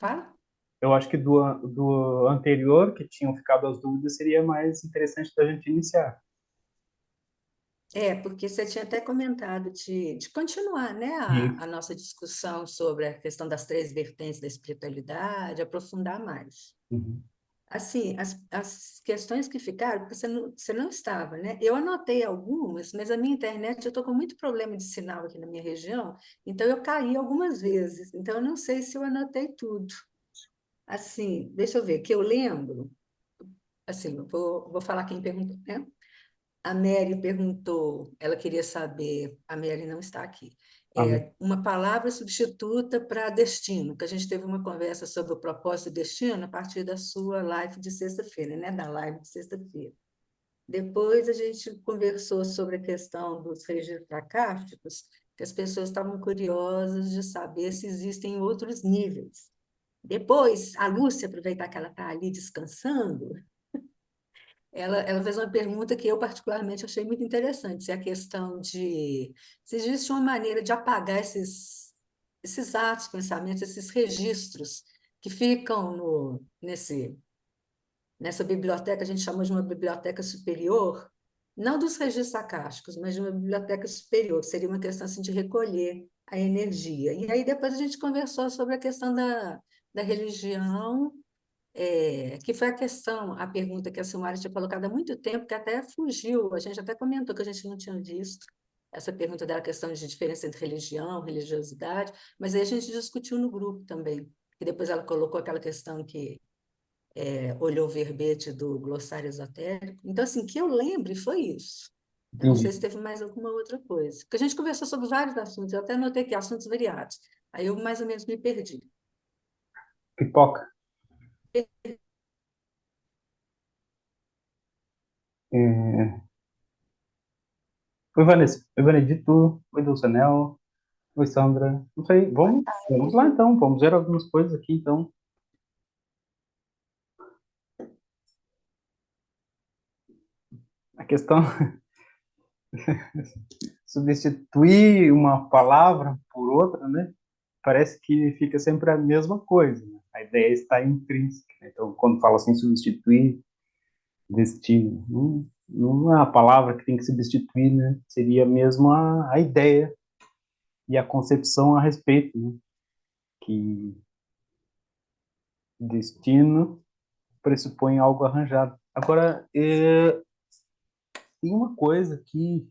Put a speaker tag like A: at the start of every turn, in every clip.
A: Fala?
B: Eu acho que do anterior, que tinham ficado as dúvidas, seria mais interessante da gente iniciar.
A: É, porque você tinha até comentado de continuar, né, a
B: Isso.
A: nossa discussão sobre a questão das três vertentes da espiritualidade, aprofundar mais.
B: Uhum.
A: Assim, as questões que ficaram, porque você não estava, né? Eu anotei algumas, mas a minha internet, eu estou com muito problema de sinal aqui na minha região, então eu caí algumas vezes, então eu não sei se eu anotei tudo. Assim, deixa eu ver, que eu lembro, assim, vou falar quem perguntou, né? A Mary perguntou, ela queria saber, a Mary não está aqui,
B: Amém.
A: uma palavra substituta para destino, que a gente teve uma conversa sobre o propósito e destino a partir da sua live de sexta-feira, né? Da live de sexta-feira. Depois a gente conversou sobre a questão dos registros acásticos, que as pessoas estavam curiosas de saber se existem outros níveis. Depois, a Lúcia, aproveitar que ela está ali descansando, ela fez uma pergunta que eu particularmente achei muito interessante, se é a questão de se existe uma maneira de apagar esses atos, pensamentos, esses registros que ficam nessa biblioteca, a gente chama de uma biblioteca superior, não dos registros acásticos, mas de uma biblioteca superior, que seria uma questão assim, de recolher a energia. E aí depois a gente conversou sobre a questão da religião, que foi a questão, a pergunta que a Silmara tinha colocado há muito tempo, que até fugiu, a gente até comentou que a gente não tinha visto essa pergunta da questão de diferença entre religião, religiosidade, mas aí a gente discutiu no grupo também, que depois ela colocou aquela questão que olhou o verbete do glossário esotérico. Então, assim, que eu lembre foi isso. Eu não sei
B: Entendi.
A: se teve mais alguma outra coisa. Porque a gente conversou sobre vários assuntos, eu até anotei aqui assuntos variados. Aí eu mais ou menos me perdi.
B: Pipoca. É... Oi, Vanessa. Oi, Benedito. Oi, Dulcenel. Oi, Sandra. Não sei. Vamos lá, então. Vamos ver algumas coisas aqui, então. A questão substituir uma palavra por outra, né? Parece que fica sempre a mesma coisa, né? A ideia está intrínseca, né? Então, quando fala assim, substituir destino, não é a palavra que tem que substituir, né? Seria mesmo a ideia e a concepção a respeito, né? Que destino pressupõe algo arranjado. Agora, tem uma coisa que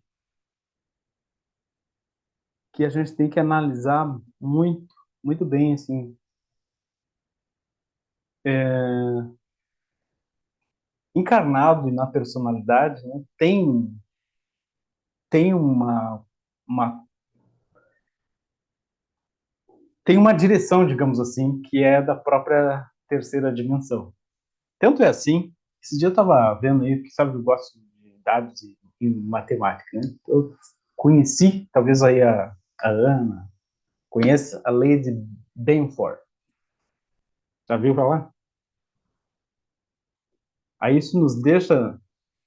B: a gente tem que analisar muito, muito bem, assim, encarnado e na personalidade, né, tem uma, tem uma direção, digamos assim, que é da própria terceira dimensão. Tanto é assim, esse dia eu estava vendo aí, que sabe, eu gosto de dados e matemática, né? Eu conheci, talvez aí a Ana conheça a Lady Benford. Já viu falar? Aí isso nos deixa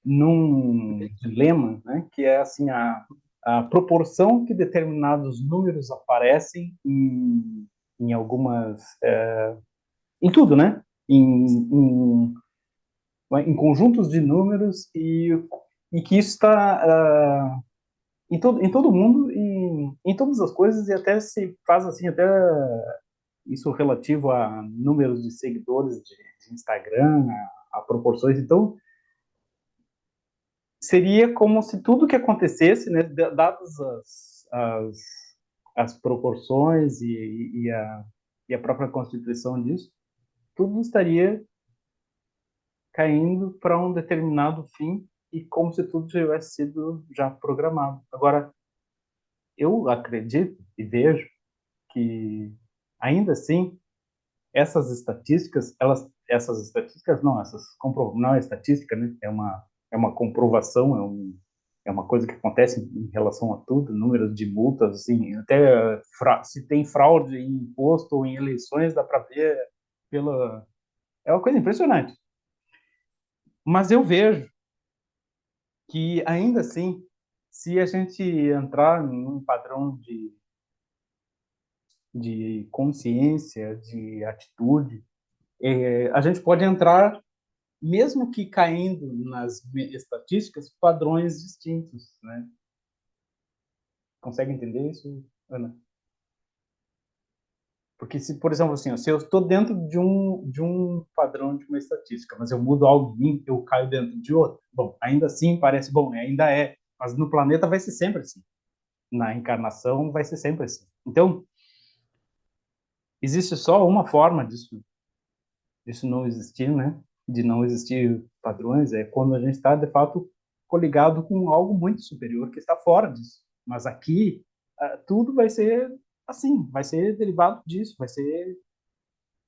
B: num dilema, né, que é assim a proporção que determinados números aparecem em algumas, em tudo, né? Em conjuntos de números e que isso está em todo mundo e em todas as coisas e até se faz assim até isso relativo a números de seguidores de Instagram, a proporções. Então seria como se tudo que acontecesse, né, dadas as proporções e a própria constituição disso, tudo estaria caindo para um determinado fim e como se tudo tivesse sido já programado. Agora, eu acredito e vejo que, ainda assim, essas estatísticas, não, não é estatística, né? É uma comprovação, é uma coisa que acontece em relação a tudo, números de multas, assim, até se tem fraude em imposto ou em eleições, dá para ver pela... É uma coisa impressionante. Mas eu vejo que, ainda assim, se a gente entrar num padrão de consciência, de atitude, a gente pode entrar, mesmo que caindo nas estatísticas, padrões distintos, né? Consegue entender isso, Ana? Porque se, por exemplo, assim, se eu estou dentro de um padrão, de uma estatística, mas eu mudo algo em mim, eu caio dentro de outro. Bom, ainda assim parece bom, ainda é, mas no planeta vai ser sempre assim. Na encarnação vai ser sempre assim. Então, existe só uma forma disso não existir, né? De não existir padrões, é quando a gente está, de fato, coligado com algo muito superior que está fora disso. Mas aqui, tudo vai ser assim, vai ser derivado disso, vai ser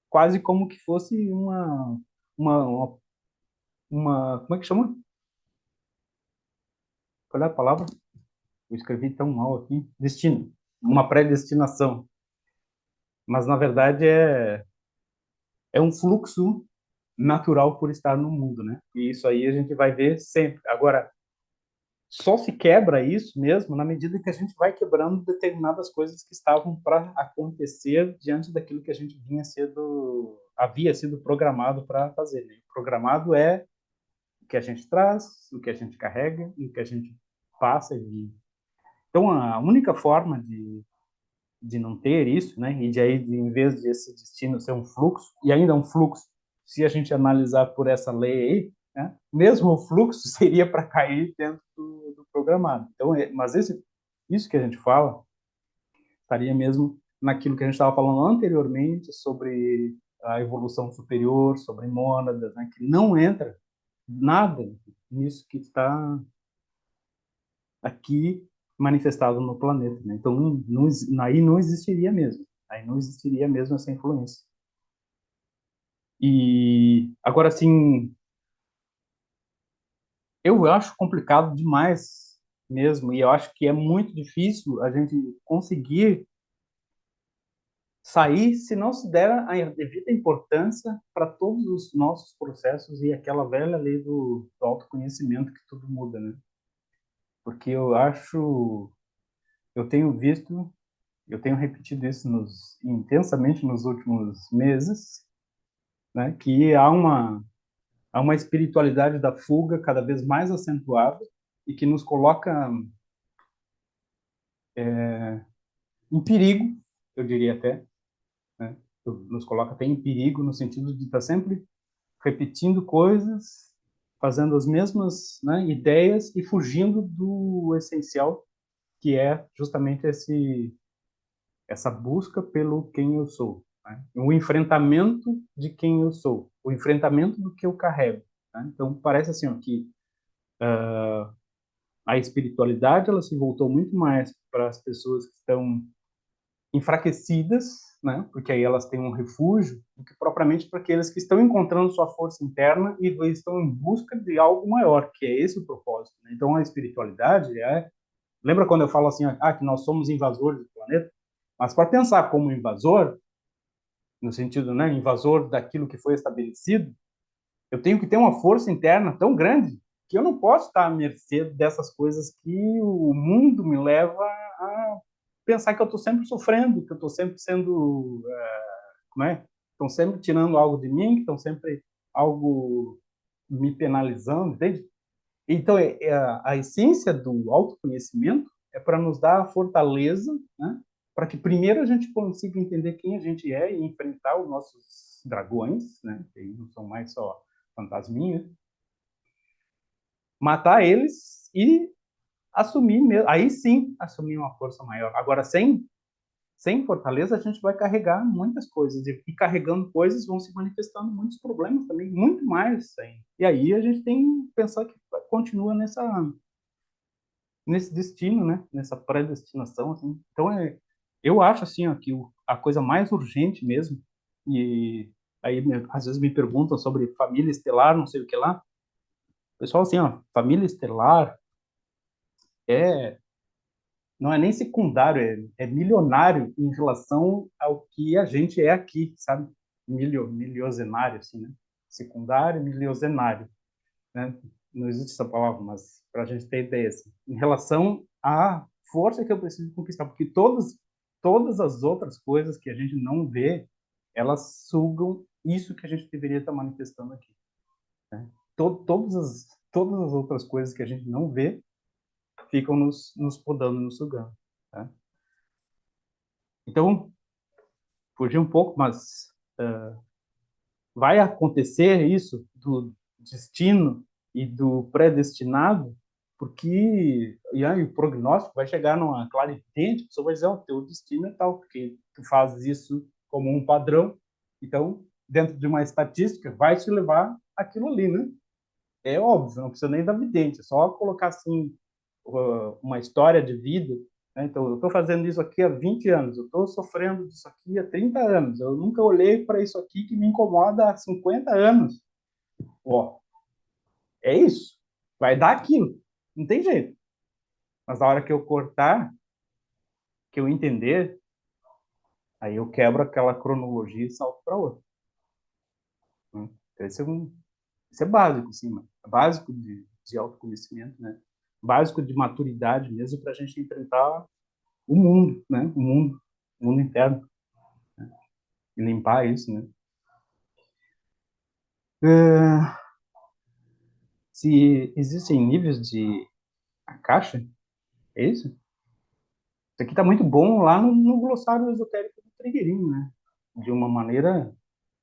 B: quase como que fosse uma, uma, como é que chama? Qual é a palavra? Eu escrevi tão mal aqui. Destino. Uma predestinação. Mas, na verdade, é um fluxo natural por estar no mundo, né? E isso aí a gente vai ver sempre. Agora, só se quebra isso mesmo na medida que a gente vai quebrando determinadas coisas que estavam para acontecer diante daquilo que a gente havia sido programado para fazer, né? Programado é o que a gente traz, o que a gente carrega e o que a gente passa e vive. Então, a única forma de não ter isso, né, e de aí, em vez de esse destino ser um fluxo, e ainda um fluxo, se a gente analisar por essa lei aí, né, mesmo o fluxo seria para cair dentro do programado. Então, mas isso que a gente fala estaria mesmo naquilo que a gente estava falando anteriormente sobre a evolução superior, sobre mônadas, né, que não entra nada nisso que está aqui manifestado no planeta, né? Então, aí não existiria mesmo. Aí não existiria mesmo essa influência. E agora, assim, eu acho complicado demais mesmo, e eu acho que é muito difícil a gente conseguir sair se não se der a devida importância para todos os nossos processos e aquela velha lei do autoconhecimento que tudo muda, né? Porque eu tenho visto, eu tenho repetido isso intensamente nos últimos meses, né, que há uma espiritualidade da fuga cada vez mais acentuada e que nos coloca em perigo, eu diria até, né, nos coloca até em perigo no sentido de estar sempre repetindo coisas, fazendo as mesmas, né, ideias e fugindo do essencial, que é justamente essa busca pelo quem eu sou, né? O enfrentamento de quem eu sou, o enfrentamento do que eu carrego, né? Então parece assim, ó, que a espiritualidade ela se voltou muito mais para as pessoas que estão enfraquecidas, né? Porque aí elas têm um refúgio, do que propriamente para aqueles que estão encontrando sua força interna e estão em busca de algo maior, que é esse o propósito, né? Então a espiritualidade lembra quando eu falo assim, que nós somos invasores do planeta? Mas para pensar como invasor, no sentido, né, invasor daquilo que foi estabelecido, eu tenho que ter uma força interna tão grande que eu não posso estar à mercê dessas coisas que o mundo me leva a pensar que eu estou sempre sofrendo, que eu estou sempre sendo, como é? Estão sempre tirando algo de mim, que estão sempre algo me penalizando, entende? Então, a essência do autoconhecimento é para nos dar a fortaleza, né? Para que primeiro a gente consiga entender quem a gente é e enfrentar os nossos dragões, né? Que não são mais só fantasminhas, matar eles e assumir mesmo. Aí sim, assumir uma força maior. Agora, sem fortaleza, a gente vai carregar muitas coisas. E carregando coisas vão se manifestando muitos problemas também, muito mais. Hein? E aí a gente tem que pensar que continua nesse destino, né? Nessa predestinação, assim. Então, eu acho, assim, ó, que a coisa mais urgente mesmo, e aí às vezes me perguntam sobre família estelar, não sei o que lá. Pessoal, assim, ó, família estelar é não é nem secundário, é milionário em relação ao que a gente é aqui, sabe? Miliozenário, assim, né? Secundário, miliozenário, né? Não existe essa palavra, mas para a gente ter ideia, assim, em relação à força que eu preciso conquistar, porque todos todas as outras coisas que a gente não vê, elas sugam isso que a gente deveria estar manifestando aqui, né? Todas as outras coisas que a gente não vê ficam nos podando, nos sugando, tá? Então, fugir um pouco, mas vai acontecer isso do destino e do predestinado, porque e aí, o prognóstico vai chegar numa clarividente, a pessoa vai dizer, o teu destino é tal, porque tu fazes isso como um padrão, então, dentro de uma estatística, vai te levar aquilo ali, né? É óbvio, não precisa nem da vidente, é só colocar assim uma história de vida, né? Então, eu estou fazendo isso aqui há 20 anos, eu estou sofrendo disso aqui há 30 anos, eu nunca olhei para isso aqui que me incomoda há 50 anos. Ó, é isso, vai dar aquilo, não tem jeito. Mas na hora que eu cortar, que eu entender, aí eu quebro aquela cronologia e salto para outra. Né? Então, esse é básico, sim, mano. É básico de autoconhecimento, né? Básico de maturidade mesmo para a gente enfrentar o mundo, né? O mundo interno, e limpar isso, né? É, se existem níveis de caixa, é isso? Isso aqui está muito bom lá no glossário esotérico do Trigueirinho, né? De uma maneira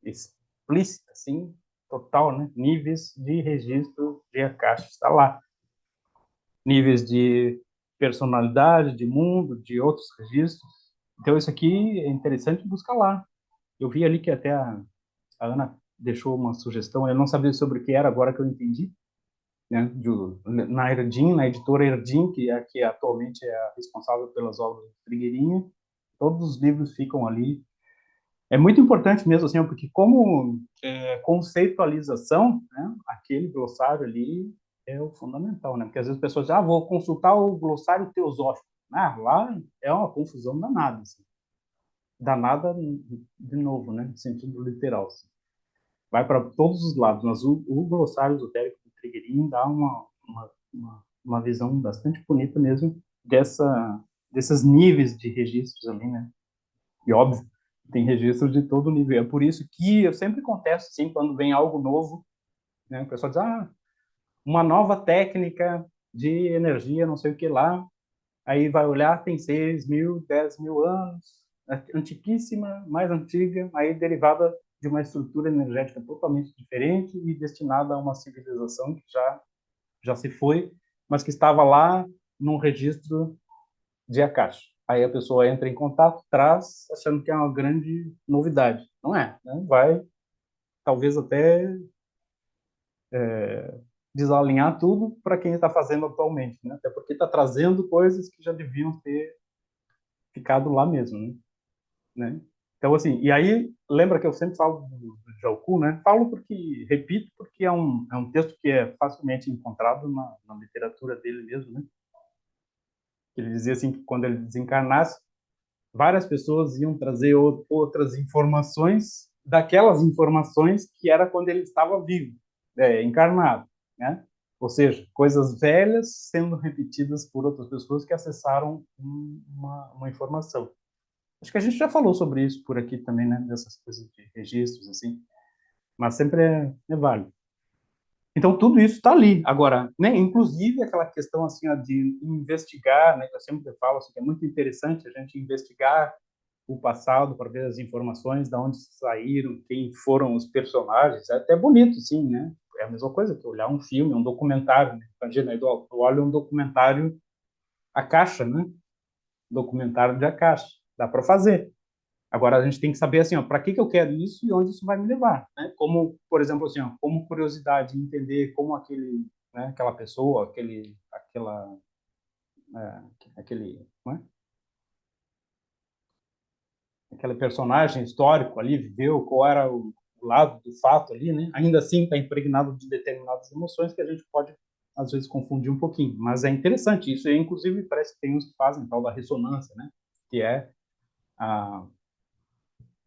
B: explícita, assim, total, né? Níveis de registro de Akasha, está lá. Níveis de personalidade, de mundo, de outros registros. Então, isso aqui é interessante buscar lá. Eu vi ali que até a Ana deixou uma sugestão, eu não sabia sobre o que era, agora que eu entendi, né? Na Erdim, na editora Erdim, que atualmente é a responsável pelas obras do Trigueirinho, todos os livros ficam ali. É muito importante mesmo, assim, porque como conceitualização, né, aquele glossário ali é o fundamental, né? Porque às vezes as pessoas dizem, vou consultar o glossário teosófico. Lá é uma confusão danada, assim. Danada de novo, né? No sentido literal, assim. Vai para todos os lados, mas o glossário esotérico do Trigueirinho dá uma visão bastante bonita mesmo desses níveis de registros ali, né? E óbvio, tem registros de todo nível. É por isso que eu sempre contesto, assim, quando vem algo novo, né? O pessoal diz, uma nova técnica de energia, não sei o que lá. Aí vai olhar, tem 6.000, 10.000 anos, antiquíssima, mais antiga, aí derivada de uma estrutura energética totalmente diferente e destinada a uma civilização que já se foi, mas que estava lá num registro de Akasha. Aí a pessoa entra em contato, traz, achando que é uma grande novidade. Não é, né? Vai talvez até desalinhar tudo para quem está fazendo atualmente, né? Até porque está trazendo coisas que já deviam ter ficado lá mesmo, né? Então, assim, e aí, lembra que eu sempre falo do Jauku, né? Falo porque, repito, porque é um texto que é facilmente encontrado na literatura dele mesmo, né? Ele dizia assim que quando ele desencarnasse, várias pessoas iam trazer outras informações daquelas informações que era quando ele estava vivo, encarnado, né? Ou seja, coisas velhas sendo repetidas por outras pessoas que acessaram uma informação. Acho que a gente já falou sobre isso por aqui também, né? Dessas coisas de registros, assim. Mas sempre é válido. Então, tudo isso está ali. Agora, né, inclusive aquela questão assim, ó, de investigar, né, que eu sempre falo, assim, que é muito interessante a gente investigar o passado para ver as informações, de onde saíram, quem foram os personagens. É até bonito, sim, né? É a mesma coisa que olhar um filme, um documentário. Né? Imagina, eu olho um documentário a caixa, né? Documentário de a caixa. Dá para fazer. Agora a gente tem que saber assim, ó, para que eu quero isso e onde isso vai me levar, né? Como, por exemplo, assim, ó, como curiosidade, entender como né, aquela pessoa, aquele, né, aquele personagem histórico ali viveu, qual era o lado do fato ali, né? Ainda assim está impregnado de determinadas emoções que a gente pode às vezes confundir um pouquinho, mas é interessante isso. E inclusive parece que tem uns que fazem tal da ressonância, né? Que a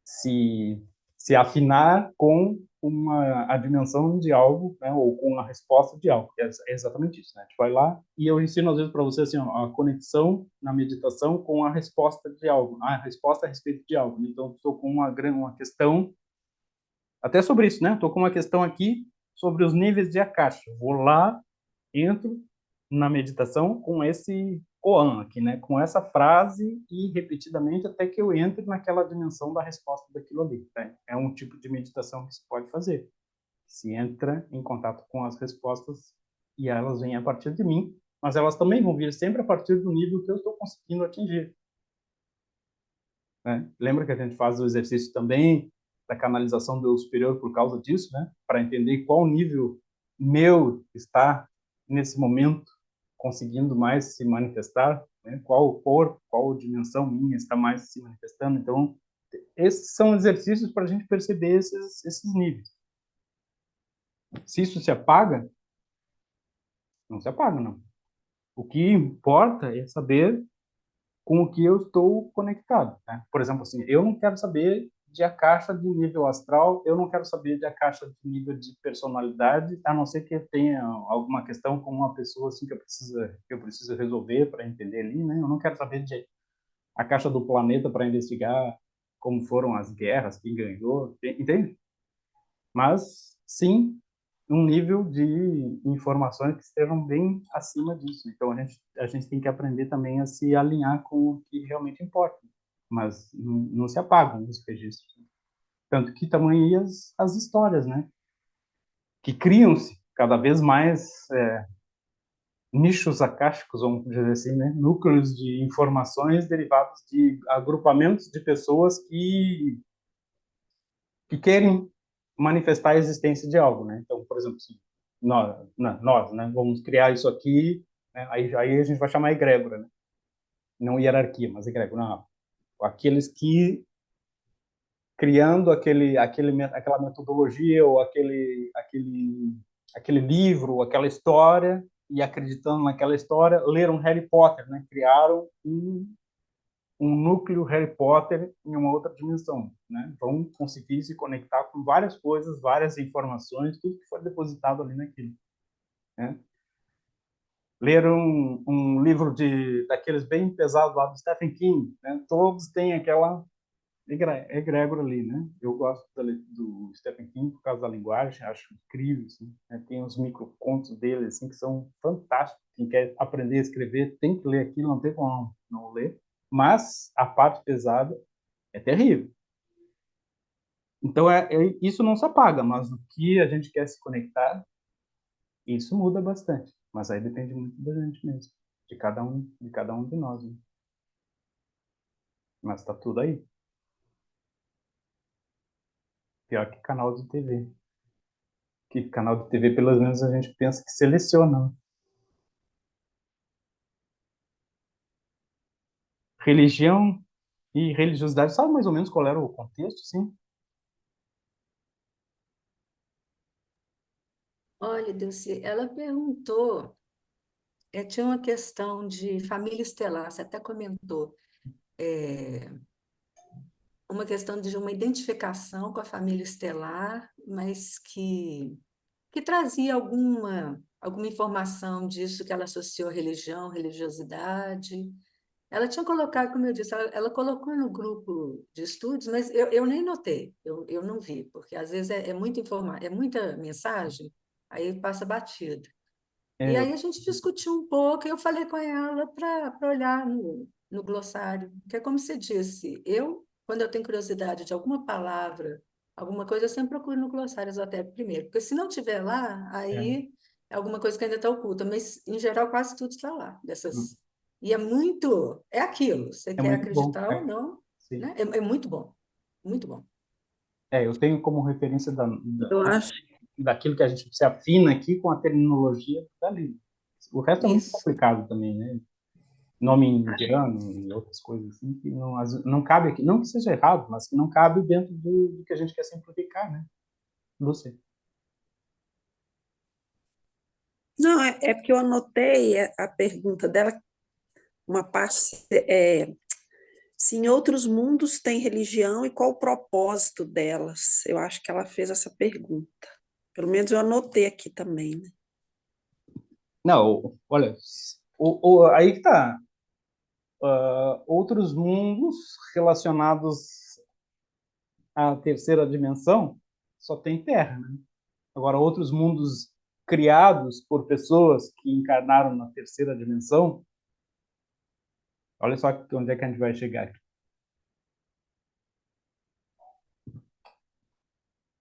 B: se, se afinar com a dimensão de algo, né, ou com a resposta de algo. É exatamente isso, né? A gente vai lá e eu ensino às vezes para você assim, ó, a conexão na meditação com a resposta de algo, a resposta a respeito de algo. Então, estou com uma questão até sobre isso, né? Estou com uma questão aqui sobre os níveis de Akasha. Vou lá, entro na meditação com esse koan aqui, né? Com essa frase e repetidamente até que eu entre naquela dimensão da resposta daquilo ali. Né? É um tipo de meditação que se pode fazer. Se entra em contato com as respostas e elas vêm a partir de mim, mas elas também vão vir sempre a partir do nível que eu estou conseguindo atingir. Né? Lembra que a gente faz o exercício também da canalização do eu superior por causa disso, né? Para entender qual nível meu está nesse momento conseguindo mais se manifestar, né? Qual corpo, qual dimensão minha está mais se manifestando. Então, esses são exercícios para a gente perceber esses níveis. Se isso se apaga, não se apaga, não. O que importa é saber com o que eu estou conectado. Né? Por exemplo, assim, eu não quero saber de a caixa de nível astral, eu não quero saber de a caixa de nível de personalidade, a não ser que eu tenha alguma questão com uma pessoa assim que eu preciso resolver para entender ali, né? Eu não quero saber de a caixa do planeta para investigar como foram as guerras, quem ganhou, entende? Mas sim um nível de informações que estejam bem acima disso. Então a gente tem que aprender também a se alinhar com o que realmente importa, mas não se apagam os registros. Tanto que também as histórias, né? Que criam-se cada vez mais nichos acásticos, vamos dizer assim, né? Núcleos de informações derivados de agrupamentos de pessoas que querem manifestar a existência de algo, né? Então, por exemplo, assim, nós, né, vamos criar isso aqui, né? Aí a gente vai chamar egrégora, né? Não hierarquia, mas egrégora. Não, aqueles que criando aquela metodologia ou aquele livro, ou aquela história e acreditando naquela história, leram Harry Potter, né? Criaram um núcleo Harry Potter em uma outra dimensão, né? Vão conseguir se conectar com várias coisas, várias informações, tudo que foi depositado ali naquilo, né? Leram um livro daqueles bem pesados lá do Stephen King, né? Todos têm aquela egrégora ali, né? Eu gosto do Stephen King por causa da linguagem, acho incrível, assim, né? Tem uns microcontos dele, assim, que são fantásticos. Quem quer aprender a escrever tem que ler aquilo, não tem como não ler. Mas a parte pesada é terrível. Então, isso não se apaga, mas o que a gente quer se conectar, isso muda bastante. Mas aí depende muito da gente mesmo, de cada um de nós. Né? Mas tá tudo aí. Pior que canal de TV. Que canal de TV, pelo menos, a gente pensa que seleciona. Né? Religião e religiosidade, sabe mais ou menos qual era o contexto, sim?
A: Olha, Dulce, ela perguntou, tinha uma questão de família estelar, você até comentou, uma questão de uma identificação com a família estelar, mas que trazia alguma informação disso que ela associou religião, religiosidade. Ela tinha colocado, como eu disse, ela colocou no grupo de estudos, mas eu nem notei, eu não vi, porque às vezes é muita mensagem, aí passa batido. E
B: É,
A: aí a gente discutiu um pouco, e eu falei com ela para olhar no glossário, que é como você disse, quando eu tenho curiosidade de alguma palavra, alguma coisa, eu sempre procuro no glossário Esotérico primeiro, porque se não tiver lá,
B: é,
A: aí é alguma coisa que ainda está oculta, mas em geral quase tudo está lá,
B: hum,
A: dessas. E é aquilo, você
B: é
A: quer
B: muito bom.
A: acreditar ou não,
B: Sim.
A: né? É muito bom, muito bom.
B: Eu tenho como referência
A: Eu acho.
B: daquilo que a gente se afina aqui com a terminologia dali. O resto é muito
A: Isso.
B: complicado também, né? Nome indiano e outras coisas assim, que não cabe aqui. Não que seja errado, mas que não cabe dentro do que a gente quer simplificar, né? Lúcia.
C: Não, é porque eu anotei a pergunta dela, uma parte Se em outros mundos tem religião e qual o propósito delas? Eu acho que ela fez essa pergunta. Pelo menos eu anotei aqui também, né?
B: Não, olha, aí que tá. Outros mundos relacionados à terceira dimensão só tem Terra, né? Agora, outros mundos criados por pessoas que encarnaram na terceira dimensão, olha só onde é que a gente vai chegar aqui,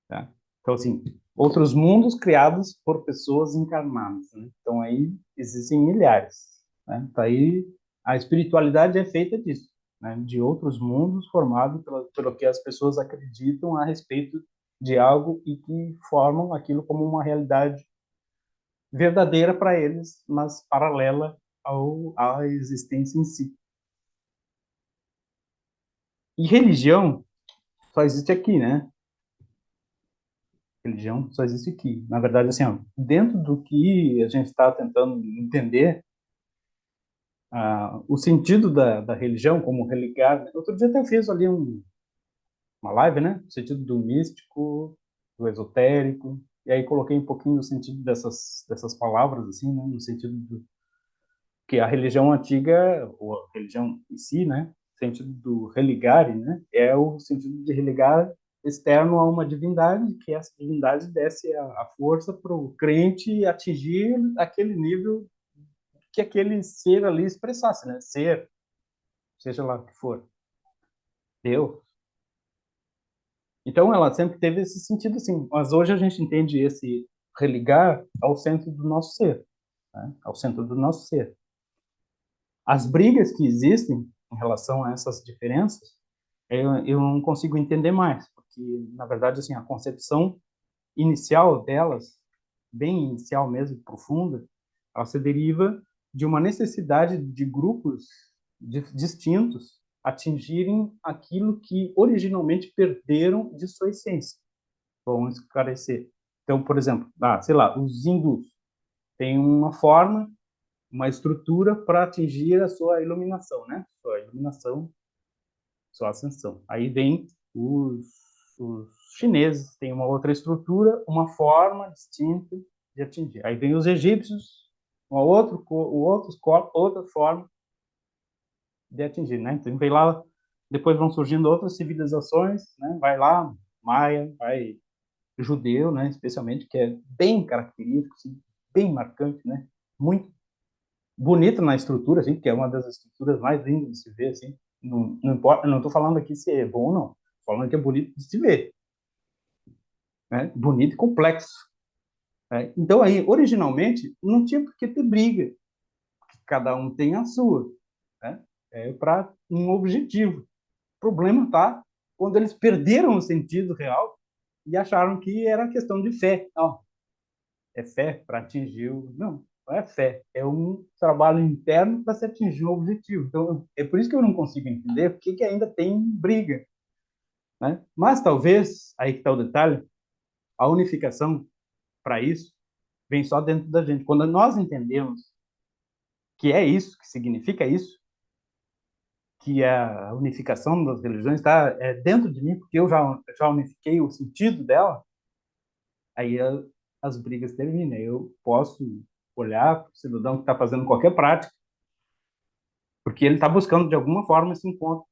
B: tá? Então, assim, outros mundos criados por pessoas encarnadas, né? Então, aí existem milhares, né? Tá aí, a espiritualidade é feita disso, né? De outros mundos formados pelo que as pessoas acreditam a respeito de algo e que formam aquilo como uma realidade verdadeira para eles, mas paralela à existência em si. E religião só existe aqui, né? Religião só existe aqui. Na verdade, assim, ó, dentro do que a gente está tentando entender, o sentido da religião como religar. Outro dia até eu fiz ali uma live, né? O sentido do místico, do esotérico, e aí coloquei um pouquinho do sentido dessas palavras, assim, né? No sentido do que a religião antiga, ou a religião em si, né? O sentido do religare, né? É o sentido de religar externo a uma divindade, que essa divindade desse a força para o crente atingir aquele nível que aquele ser ali expressasse, né? Ser, seja lá o que for, Deus. Então ela sempre teve esse sentido assim, mas hoje a gente entende esse religar ao centro do nosso ser, né? Ao centro do nosso ser. As brigas que existem em relação a essas diferenças, eu não consigo entender mais, porque, na verdade, assim, a concepção inicial delas, bem inicial mesmo, profunda, ela se deriva de uma necessidade de grupos distintos atingirem aquilo que originalmente perderam de sua essência. Vamos esclarecer. Então, por exemplo, sei lá, os hindus têm uma forma, uma estrutura para atingir a sua iluminação, né? Sua iluminação, sua ascensão. Aí vem os chineses, têm uma outra estrutura, uma forma distinta de atingir. Aí vem os egípcios, outra forma de atingir, né? Então vem lá, depois vão surgindo outras civilizações, né? Vai lá, maia, vai judeu, né? Especialmente, que é bem característico, assim, bem marcante, né? Muito bonito na estrutura, assim, que é uma das estruturas mais lindas de se ver, assim. Não, não importa, não estou falando aqui se é bom ou não, estou falando que é bonito de se ver, né? Bonito e complexo, né? Então aí, originalmente, não tinha por que ter briga, cada um tem a sua, né? Para um objetivo. O problema tá quando eles perderam o sentido real e acharam que era questão de fé. Não, é fé para atingir o... Não, não é fé. É um trabalho interno para se atingir um objetivo. Então, é por isso que eu não consigo entender por que ainda tem briga, né? Mas talvez, aí que está o detalhe, a unificação para isso vem só dentro da gente. Quando nós entendemos que é isso, que significa isso, que a unificação das religiões está dentro de mim, porque eu já unifiquei o sentido dela, aí as brigas terminam. Eu posso olhar para o cidadão que está fazendo qualquer prática, porque ele está buscando de alguma forma esse encontro.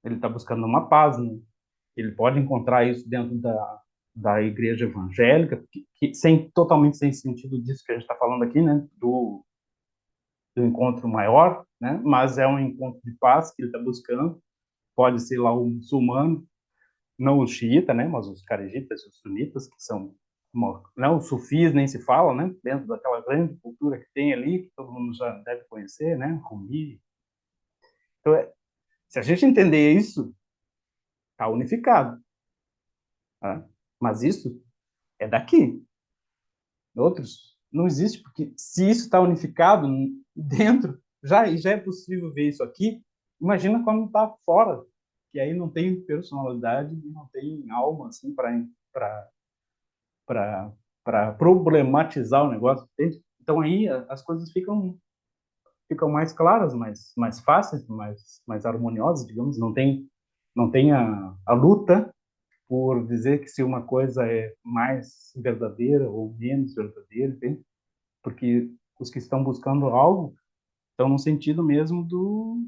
B: Ele está buscando uma paz, né? Ele pode encontrar isso dentro da igreja evangélica, totalmente sem sentido disso que a gente está falando aqui, né? Do encontro maior, né? Mas é um encontro de paz que ele está buscando. Pode ser lá o muçulmano, não o xiita, né? Mas os carigitas e os sunitas, que são não, os sufis nem se fala, né? Dentro daquela grande cultura que tem ali, que todo mundo já deve conhecer, né? Rumi. Então, se a gente entender isso, está unificado, tá? Mas isso é daqui. Outros não existe, porque se isso está unificado dentro, já é possível ver isso aqui, imagina quando está fora, que aí não tem personalidade, não tem alma assim para problematizar o negócio, entende? Então aí as coisas ficam ficam mais claras, mais fáceis, mais harmoniosas, digamos. Não tem a luta por dizer que se uma coisa é mais verdadeira ou menos verdadeira, entende? Porque os que estão buscando algo estão no sentido mesmo do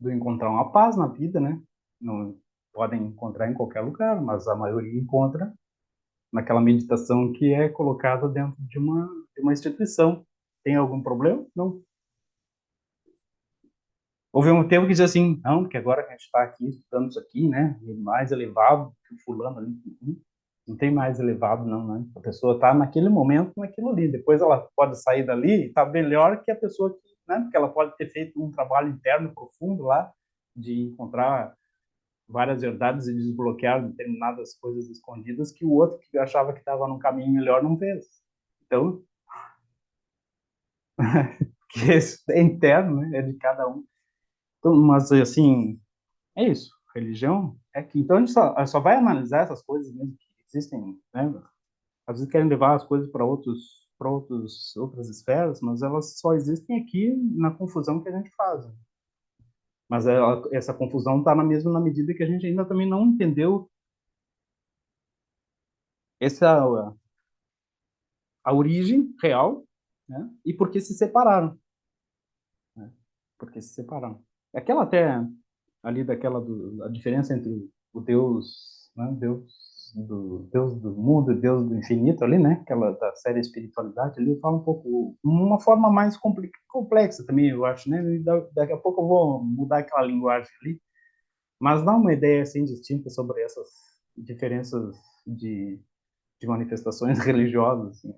B: encontrar uma paz na vida, né? Não podem encontrar em qualquer lugar, mas a maioria encontra naquela meditação que é colocada dentro de uma instituição. Tem algum problema? Não. Houve um tempo que diz assim, não, porque agora que a gente está aqui estudando isso aqui, né, é mais elevado que o fulano ali, não tem mais elevado não, né? A pessoa está naquele momento, naquilo ali. Depois ela pode sair dali e está melhor que a pessoa que, né, porque ela pode ter feito um trabalho interno profundo lá de encontrar várias verdades e desbloquear determinadas coisas escondidas que o outro que achava que estava num caminho melhor não fez. Então, que isso é interno, né? É de cada um. Então, mas assim, é isso. Religião é que então a gente só vai analisar essas coisas mesmo que existem, né? Às vezes querem levar as coisas para outras esferas, mas elas só existem aqui na confusão que a gente faz. Mas essa confusão está na medida que a gente ainda também não entendeu essa a origem real, né? E por que se separaram, né? Por que se separaram? Aquela até ali a diferença entre o Deus, né? Deus do mundo e Deus do infinito ali, né? Aquela da série espiritualidade ali fala um pouco uma forma mais complexa também, eu acho, né? E daqui a pouco eu vou mudar aquela linguagem ali, mas dá uma ideia assim distinta sobre essas diferenças de manifestações religiosas, assim,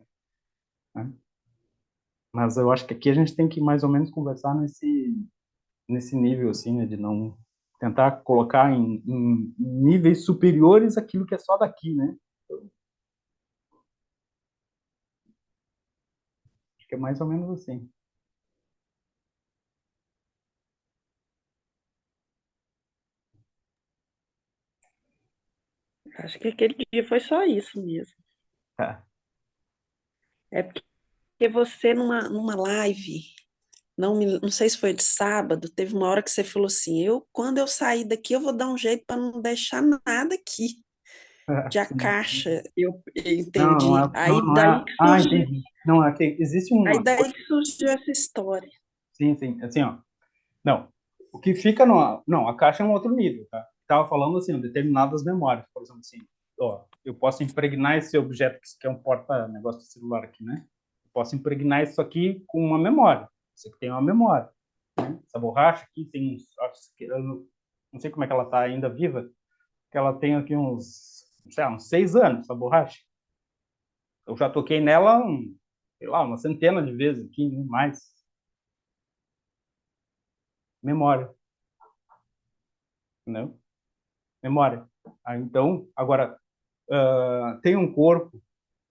B: né? Mas eu acho que aqui a gente tem que mais ou menos conversar nesse nível, assim, né, de não tentar colocar em níveis superiores aquilo que é só daqui, né? Acho que é mais ou menos assim.
C: Acho que aquele dia foi só isso mesmo.
B: Tá.
C: É porque você, numa live, não sei se foi de sábado, teve uma hora que você falou assim: quando eu sair daqui, eu vou dar um jeito para não deixar nada aqui. De a
B: Sim.
C: caixa, eu
B: Não, não
C: entendi.
B: é, não, não é. Entendi. Não, é que existe
C: Aí
B: uma
C: daí
B: coisa.
C: que surgiu essa história.
B: Sim, sim, assim, ó. Não, o que fica no, não, a caixa é um outro nível, tá? Tava falando assim, determinadas memórias, por exemplo, assim, ó, eu posso impregnar esse objeto que é um porta-negócio de celular aqui, né? Eu posso impregnar isso aqui com uma memória. Isso aqui tem uma memória, né? Essa borracha aqui tem uns, acho que eu não sei como é que ela tá ainda viva, que ela tem aqui uns, sei lá, uns 6 anos, essa borracha. Eu já toquei nela, sei lá, uma centena de vezes aqui, né? Mais memória, né? Memória. Ah, então, agora, tem um corpo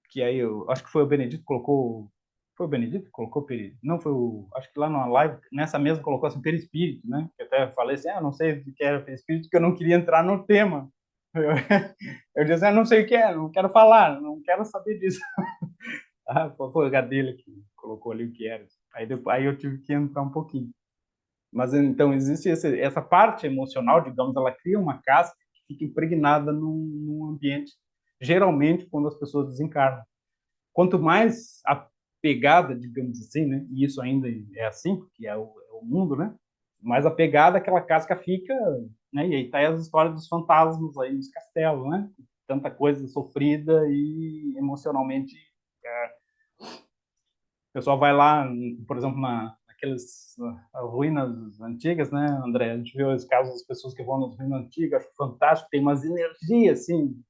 B: que aí eu acho que foi o Benedito que colocou. Foi o Benedito que colocou não foi o. Acho que lá na live, nessa mesa, colocou assim, perispírito, né? Eu até falei assim: não sei o que era perispírito, porque eu não queria entrar no tema. Eu, eu disse: não sei o que é, não quero falar, não quero saber disso. Foi o Gadelha que colocou ali o que era. Aí eu tive que entrar um pouquinho. Mas então existe essa parte emocional, digamos, ela cria uma casca que fica impregnada num ambiente, geralmente quando as pessoas desencarnam. Quanto mais apegada, digamos assim, né? E isso ainda é assim, porque é o mundo, né? Mais apegada aquela casca fica, né? E aí tá aí as histórias dos fantasmas aí nos castelos, né? Tanta coisa sofrida e emocionalmente o pessoal vai lá, por exemplo, naquelas ruínas antigas, né, André? A gente vê os casos das pessoas que vão nas ruínas antigas, acho fantástico, tem umas energias, assim,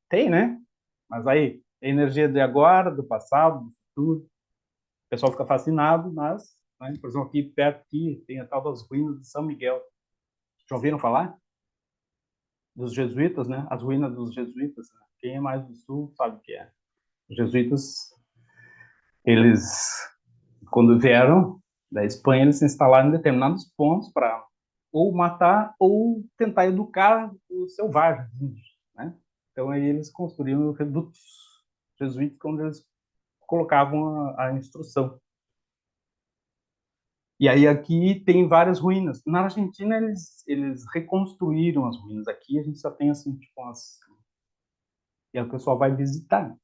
B: tem, né? Mas aí, é energia de agora, do passado, do futuro. O pessoal fica fascinado, mas, né, por exemplo, aqui perto aqui, tem a tal das ruínas de São Miguel. Já ouviram falar? Dos jesuítas, né? As ruínas dos jesuítas. Né? Quem é mais do sul sabe o que é. Os jesuítas, eles quando vieram da Espanha, eles se instalaram em determinados pontos para ou matar ou tentar educar os selvagens, né? Então aí eles construíram redutos jesuíticos onde eles colocavam a instrução. E aí aqui tem várias ruínas. Na Argentina eles reconstruíram as ruínas. Aqui a gente só tem assim, tipo, umas... E aí o pessoal vai visitar.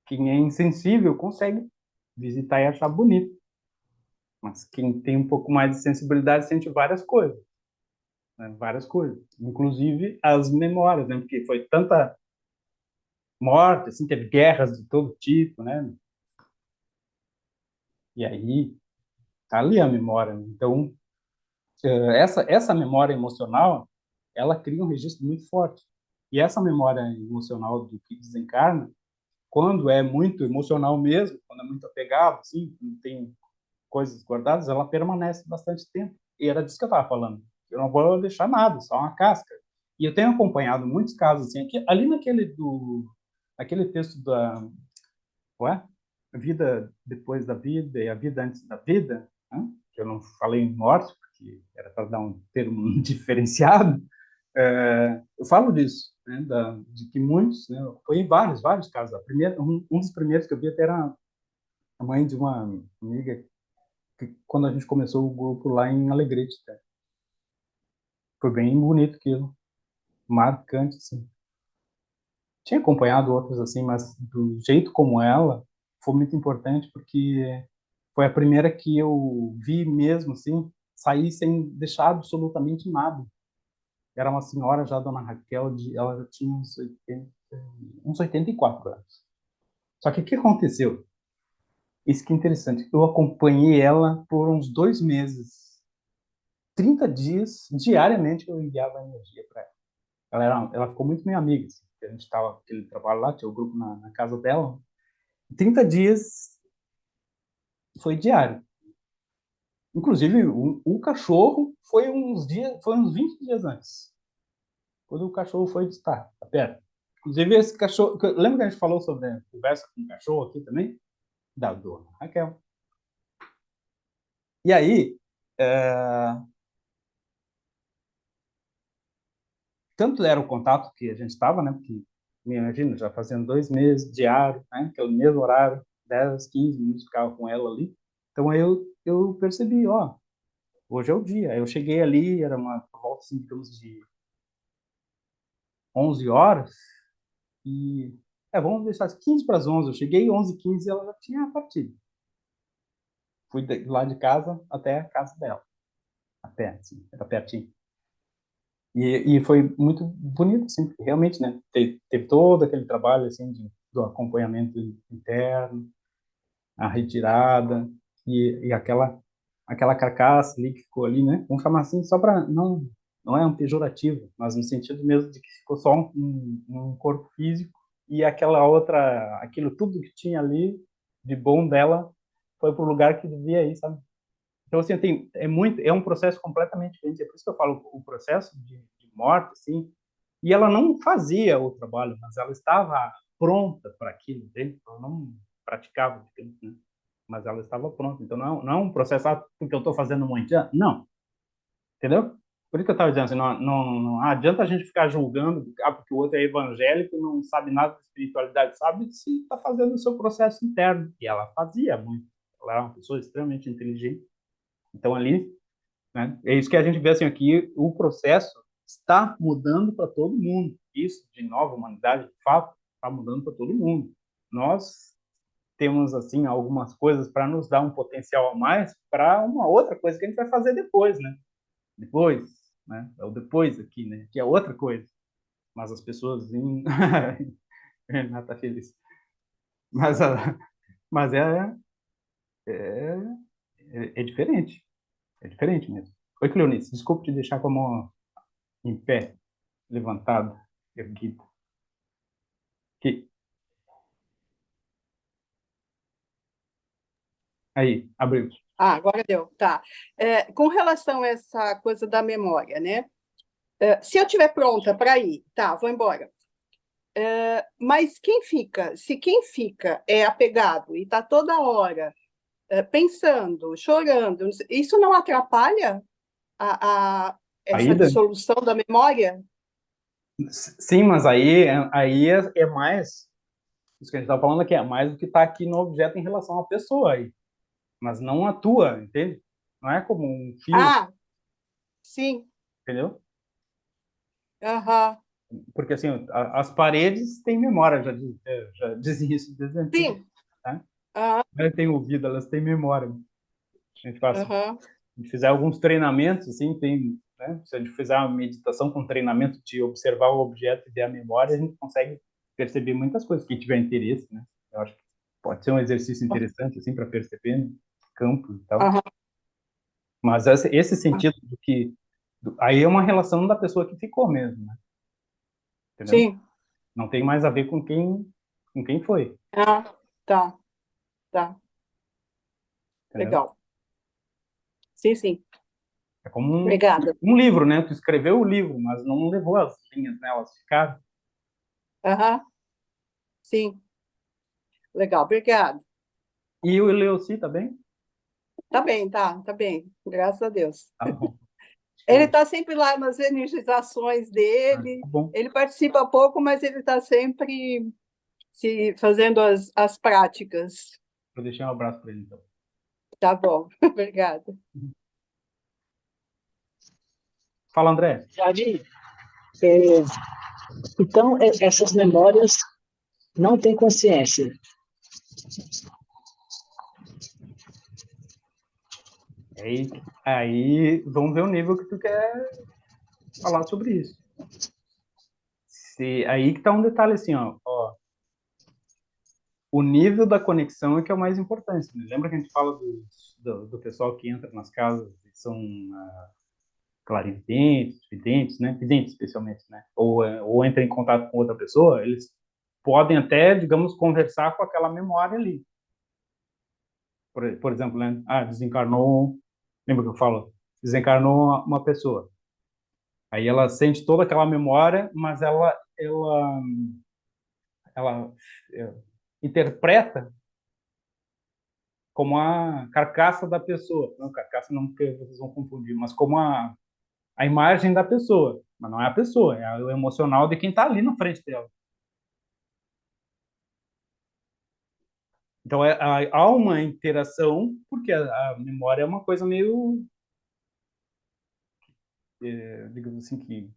B: Quem é insensível consegue visitar e achar bonito. Mas quem tem um pouco mais de sensibilidade sente várias coisas. Né? Várias coisas. Inclusive as memórias, né? Porque foi tanta morte, assim, teve guerras de todo tipo, né? E aí tá ali a memória. Né? Então, essa memória emocional, ela cria um registro muito forte. E essa memória emocional do que desencarna, quando é muito emocional mesmo, quando é muito apegado, assim, não tem coisas guardadas, ela permanece bastante tempo. E era disso que eu estava falando. Eu não vou deixar nada, só uma casca. E eu tenho acompanhado muitos casos assim, aqui, ali aquele texto da, ué, a vida depois da vida e a vida antes da vida, né? Que eu não falei em morte, porque era para dar um termo diferenciado. Eu falo disso, né, de que muitos, né, foi em vários casos. Um dos primeiros que eu vi até era a mãe de uma amiga que, quando a gente começou o grupo lá em Alegrete, tá? Foi bem bonito aquilo, marcante, assim. Tinha acompanhado outros assim, mas do jeito como ela, foi muito importante porque foi a primeira que eu vi mesmo, assim, sair sem deixar absolutamente nada. Era uma senhora já, dona Raquel, ela já tinha uns 84 anos. Só que o que aconteceu? Isso que é interessante. Eu acompanhei ela por uns 2 meses. 30 dias, diariamente, eu enviava energia para ela. Ela ficou muito minha amiga. Assim, a gente estava aquele trabalho lá, tinha o grupo na casa dela. 30 dias foi diário. Inclusive, o cachorro foi uns 20 dias antes. Quando o cachorro foi estar, tá perto. Inclusive, esse cachorro. Lembra que a gente falou sobre a conversa com o cachorro aqui também? Da dona Raquel. E aí, tanto era o contato que a gente estava, né? Porque, me imagina, já fazendo 2 meses diário, né? Aquele mesmo horário, 10, 15 minutos ficava com ela ali. Então aí eu percebi, ó, hoje é o dia. Aí eu cheguei ali, era uma volta, assim, digamos, de 11 horas, e, vamos deixar as 15 para as 11. Eu cheguei 11h15 e ela já tinha partido. Fui lá de casa até a casa dela, a pé, assim, era pertinho. E foi muito bonito, assim, porque realmente, né, teve todo aquele trabalho, assim, do acompanhamento interno, a retirada, e aquela carcaça ali que ficou ali, né, vamos chamar assim, só para, não é um pejorativo, mas no sentido mesmo de que ficou só um corpo físico, e aquilo tudo que tinha ali, de bom dela, foi para o lugar que devia ir, sabe? Então, assim, é um processo completamente diferente. É por isso que eu falo o processo de morte, assim. E ela não fazia o trabalho, mas ela estava pronta para aquilo, entende? Ela não praticava aquilo, né? Mas ela estava pronta. Então, não é um processo, porque eu estou fazendo muito. Não, entendeu? Por isso que eu estava dizendo assim, não adianta a gente ficar julgando, porque o outro é evangélico e não sabe nada de espiritualidade, sabe se está fazendo o seu processo interno. E ela fazia muito. Ela era uma pessoa extremamente inteligente. Então, ali, né, é isso que a gente vê assim aqui, o processo está mudando para todo mundo. Isso, de nova humanidade, de fato, está mudando para todo mundo. Nós temos, assim, algumas coisas para nos dar um potencial a mais para uma outra coisa que a gente vai fazer depois, né? Depois, né? É o depois aqui, né? Que é outra coisa. Mas as pessoas... Renata feliz. Mas, mas é, é diferente. É diferente mesmo. Oi, Cleonice, desculpe te deixar com a mão em pé, levantado, erguido. Que... Aí, abriu.
D: Ah, agora deu, tá. Com relação a essa coisa da memória, né? Se eu estiver pronta para ir, tá, vou embora. Mas se quem fica é apegado e está toda hora pensando, chorando, isso não atrapalha essa
B: Saída?
D: dissolução da memória?
B: Sim, mas aí é mais. Isso que a gente está falando aqui é mais do que está aqui no objeto em relação à pessoa aí. mas não atua, entende? Não é como um fio,
D: Ah, sim.
B: entendeu?
D: Aham.
B: Porque assim, as paredes têm memória, já dizem isso desde antigo,
D: Sim.
B: tá?
D: Aham.
B: Elas têm ouvido, elas têm memória. A gente faz, se
D: Aham.
B: a gente fizer alguns treinamentos, assim, tem, né? Se a gente fizer uma meditação com treinamento de observar o objeto e ver a memória, a gente consegue perceber muitas coisas, quem tiver interesse, né? Eu acho que pode ser um exercício interessante, assim, para perceber, né? Campos e tal.
D: Aham.
B: Mas esse sentido do que... Aí é uma relação da pessoa que ficou mesmo, né? Entendeu?
D: Sim.
B: Não tem mais a ver com quem foi,
D: Ah, tá, tá.
B: entendeu?
D: Legal. Sim, sim.
B: É como
D: Obrigada.
B: um livro, né? Tu escreveu o livro, mas não levou as linhas, né? Elas ficaram.
D: Aham. Sim. Legal. Obrigada.
B: E o Eleuci, tá bem?
D: Tá bem, tá bem. Graças a Deus.
B: Tá bom.
D: Ele
B: Show.
D: está sempre lá nas energizações
B: Ah,
D: dele.
B: tá bom.
D: Ele participa pouco, mas ele está sempre se fazendo as práticas.
B: Vou deixar um abraço para ele, então.
D: Tá bom. Obrigada.
B: Fala, André.
E: Jardim, é, então essas memórias não têm consciência.
B: Aí vamos ver o nível que tu quer falar sobre isso. Aí que tá um detalhe assim, ó, o nível da conexão é que é o mais importante, né? Lembra que a gente fala do pessoal que entra nas casas e são clarividentes, videntes, né? Videntes especialmente, né? Ou entra em contato com outra pessoa, eles podem até, digamos, conversar com aquela memória ali. Por exemplo, né? Desencarnou, lembra que eu falo? Desencarnou uma pessoa. Aí ela sente toda aquela memória, mas ela é, interpreta como a carcaça da pessoa. Não, carcaça não, porque vocês vão confundir, mas como a imagem da pessoa. Mas não é a pessoa, é o emocional de quem está ali na frente dela. Então, há uma interação, porque a memória é uma coisa meio, digamos assim, que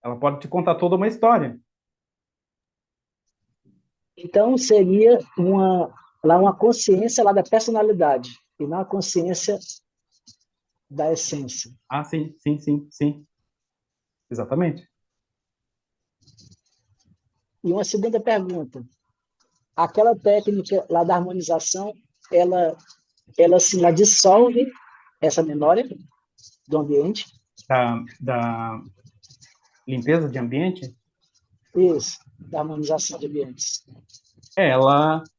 B: ela pode te contar toda uma história.
E: Então seria uma consciência lá da personalidade e não a consciência da essência.
B: Sim, sim, sim, sim. Exatamente.
E: E uma segunda pergunta: aquela técnica lá da harmonização, ela assim, ela dissolve essa memória do ambiente?
B: Da limpeza de ambiente,
E: Isso, da harmonização de ambientes.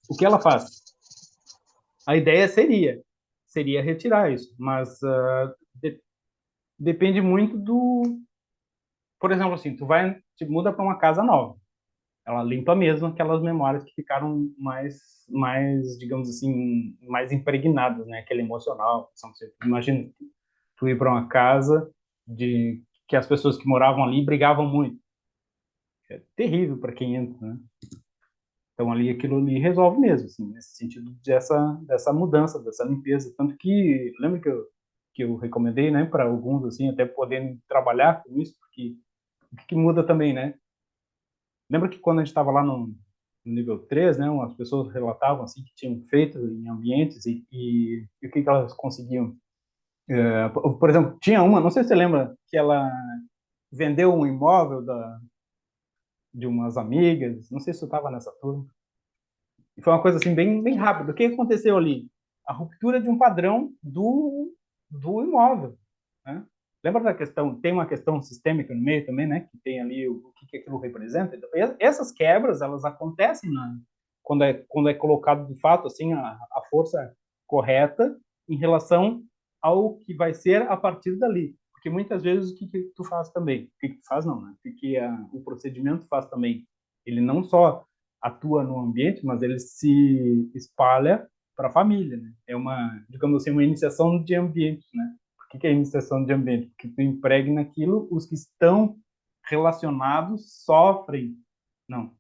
B: o que ela faz? A ideia seria retirar isso, mas depende muito por exemplo, assim, te muda para uma casa nova, ela limpa mesmo aquelas memórias que ficaram digamos assim, mais impregnadas, né? Aquele emocional. Imagina, tu ir para uma casa de que as pessoas que moravam ali brigavam muito. É terrível para quem entra, né? Então ali aquilo ali resolve mesmo, assim, nesse sentido dessa mudança, dessa limpeza, tanto que lembra que eu recomendei, né, para alguns assim até poderem trabalhar com isso, porque o que muda também, né? Lembra que quando a gente estava lá no nível 3, né, as pessoas relatavam assim que tinham feito em ambientes e o que elas conseguiam. Por exemplo, tinha uma, não sei se você lembra, que ela vendeu um imóvel de umas amigas, não sei se você estava nessa turma. E foi uma coisa assim bem rápida. O que aconteceu ali? A ruptura de um padrão do imóvel, né? Lembra da questão? Tem uma questão sistêmica no meio também, né? Que tem ali o que aquilo representa. Então, essas quebras, elas acontecem quando é colocado de fato assim a força correta em relação ao que vai ser a partir dali. Porque muitas vezes o que tu faz também? O que tu faz não, né? O procedimento faz também? Ele não só atua no ambiente, mas ele se espalha para a família, né? É digamos assim, uma iniciação de ambiente, né? Por que é iniciação de ambiente? Porque tu impregna naquilo, os que estão relacionados sofrem não,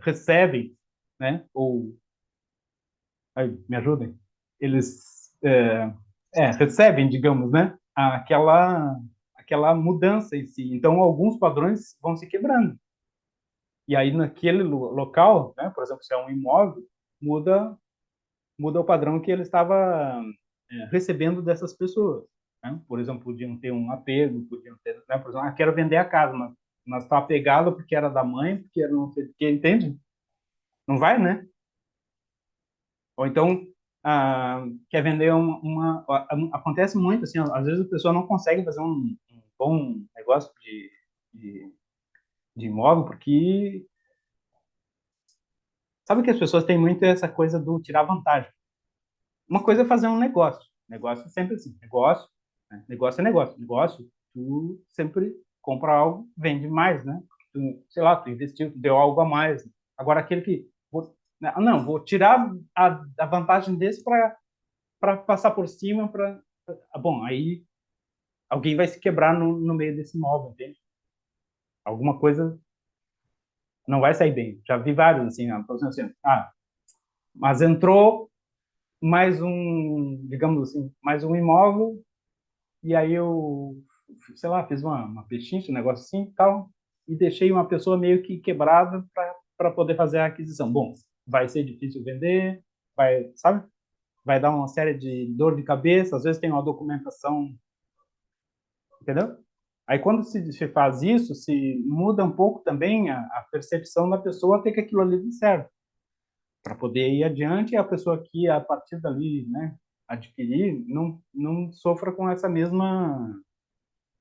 B: recebem, né? Ou, aí, me ajudem? eles recebem, digamos, né, aquela mudança em si. Então, alguns padrões vão se quebrando. E aí, naquele local, né, por exemplo, se é um imóvel, muda o padrão que ele estava recebendo dessas pessoas. Né? Por exemplo, podiam ter um apego, podiam ter, né, por exemplo, quero vender a casa, mas está apegado porque era da mãe, porque era não sei o que, entende? Não vai, né? Ou então, quer vender acontece muito, assim, às vezes a pessoa não consegue fazer um bom negócio de, de imóvel, porque sabe que as pessoas têm muito essa coisa do tirar vantagem. Uma coisa é fazer um negócio. Negócio é sempre assim. Negócio, né? Negócio é negócio. Negócio, tu sempre compra algo, vende mais, né? Tu, sei lá, tu investiu, tu deu algo a mais. Agora, aquele que... Não, vou tirar a vantagem desse para passar por cima. Bom, aí alguém vai se quebrar no meio desse móvel, entende? Alguma coisa não vai sair bem. Já vi vários assim, assim, mas entrou mais digamos assim, mais um imóvel, e aí eu, sei lá, fiz uma pechincha, um negócio assim e tal, e deixei uma pessoa meio que quebrada para poder fazer a aquisição. Bom, vai ser difícil vender, vai, sabe? Vai dar uma série de dor de cabeça, às vezes tem uma documentação, entendeu? Aí quando se faz isso, se muda um pouco também a percepção da pessoa até que aquilo ali dê certo, para poder ir adiante e a pessoa que a partir dali, né, adquirir, não sofra com essa mesma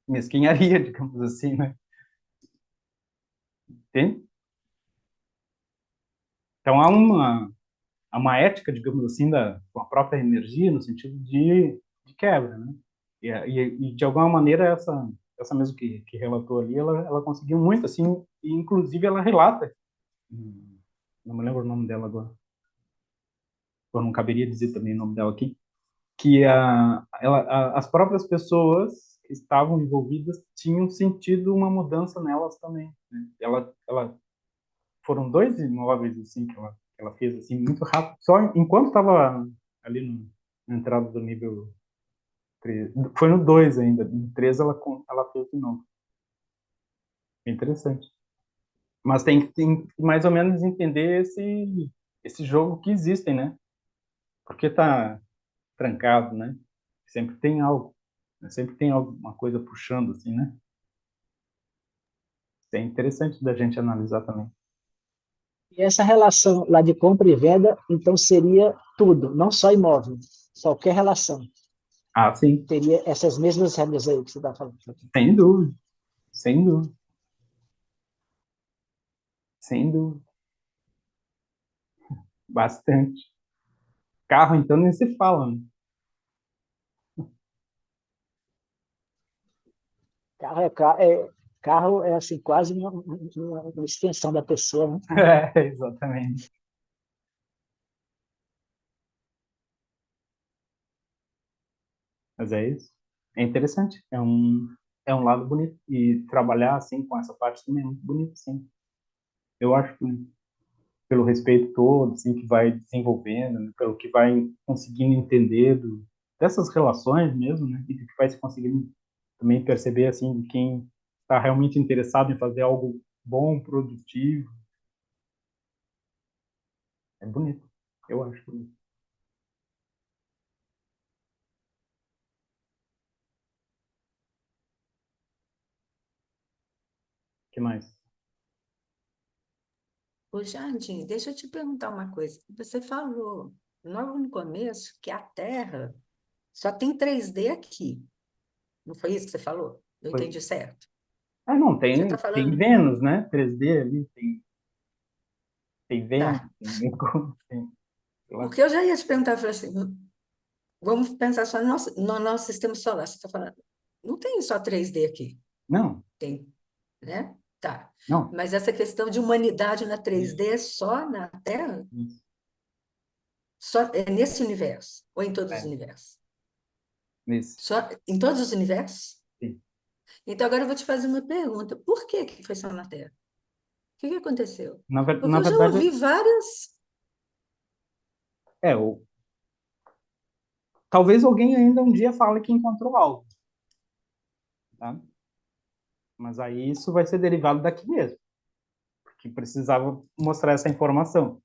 B: mesquinharia, digamos assim, né? Entende? Então há uma ética, digamos assim, com a própria energia no sentido de quebra, né? E de alguma maneira essa mesmo que relatou ali, ela conseguiu muito assim, e inclusive ela relata, não me lembro o nome dela agora, eu não caberia dizer também o nome dela aqui, que as próprias pessoas que estavam envolvidas tinham sentido uma mudança nelas também, né? Foram 2 imóveis assim que ela fez assim muito rápido, só enquanto estava ali na entrada do nível 3. Foi no 2 ainda, no 3 ela fez de novo. É interessante. Mas tem que mais ou menos entender esse jogo que existem, né? Porque tá trancado, né? Sempre tem algo, né? Sempre tem alguma coisa puxando assim, né? É interessante da gente analisar também.
E: E essa relação lá de compra e venda, então seria tudo, não só imóvel, qualquer relação.
B: Ah, sim,
E: Teria essas mesmas regras aí que você está falando.
B: sem dúvida, sem dúvida, sem dúvida, bastante. Carro, então, nem se fala, né?
E: Carro é assim, quase uma extensão da pessoa, né?
B: Exatamente. Mas é isso. É interessante. É um lado bonito. E trabalhar assim com essa parte também é muito bonito, sim. Eu acho que pelo respeito todo, assim, que vai desenvolvendo, né, pelo que vai conseguindo entender dessas relações mesmo, né? E do que vai se conseguindo também perceber, assim, de quem está realmente interessado em fazer algo bom, produtivo. É bonito. Eu acho bonito. O que mais?
A: Ô, Jandim, deixa eu te perguntar uma coisa. Você falou logo no começo que a Terra só tem 3D aqui. Não foi isso que você falou? Eu
B: Foi.
A: entendi certo.
B: Ah, não,
A: Você está
B: tem
A: falando.
B: Vênus, né? 3D ali, tem Vênus,
A: Tá.
B: sei lá.
A: Porque eu já ia te perguntar, eu falei assim, vamos pensar só no nosso sistema solar. Você está falando. Não tem só 3D aqui.
B: Não,
A: Tem, né? Tá.
B: não.
A: Mas essa questão de humanidade na
B: Isso,
A: 3D é só na Terra?
B: isso.
A: Só é nesse universo? Ou em todos os
B: É,
A: universos?
B: nesse,
A: Só em todos os universos?
B: sim.
A: Então, agora eu vou te fazer uma pergunta. Por que que foi só na Terra? O que que aconteceu? Porque
B: Na
A: eu já
B: verdade,
A: ouvi várias...
B: é, o, talvez alguém ainda um dia fale que encontrou algo, tá? Mas aí isso vai ser derivado daqui mesmo, porque precisava mostrar essa informação.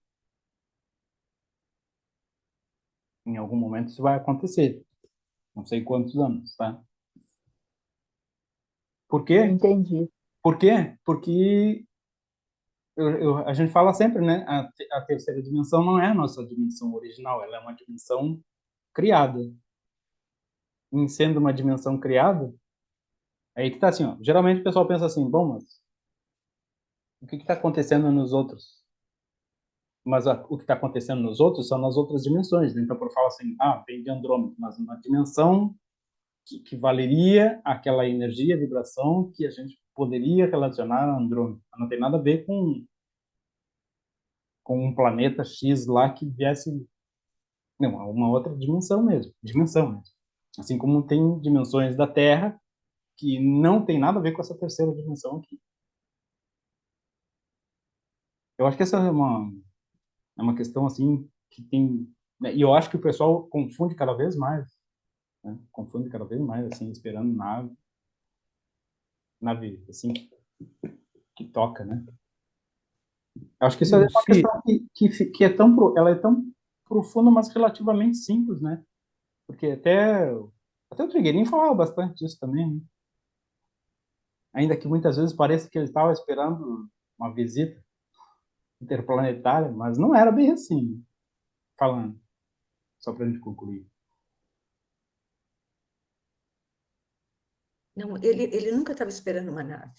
B: Em algum momento isso vai acontecer. Não sei quantos anos, tá? Por quê?
E: Entendi.
B: Por quê? Porque a gente fala sempre, né? A terceira dimensão não é a nossa dimensão original, ela é uma dimensão criada. Em sendo uma dimensão criada, aí que tá assim, ó. Geralmente o pessoal pensa assim, bom, mas o que está acontecendo nos outros? Mas o que está acontecendo nos outros são nas outras dimensões. Então, por falar assim, vem de Andrômeda, mas uma dimensão que valeria aquela energia, vibração que a gente poderia relacionar a Andrômeda. Não tem nada a ver com um planeta X lá que viesse, não, é uma outra dimensão mesmo. Assim como tem dimensões da Terra que não tem nada a ver com essa terceira dimensão aqui. Eu acho que essa é uma questão assim que tem, né, e eu acho que o pessoal confunde cada vez mais, né? Confunde cada vez mais, assim, esperando nave assim que toca, né? Eu acho que isso é uma
C: Fih,
B: questão que é ela é tão profunda, mas relativamente simples, né? Porque até o Trigueirinho falava bastante disso também, né? Ainda que muitas vezes pareça que ele estava esperando uma visita interplanetária, mas não era bem assim, falando, só para a gente concluir.
A: Não, ele nunca estava esperando uma nave.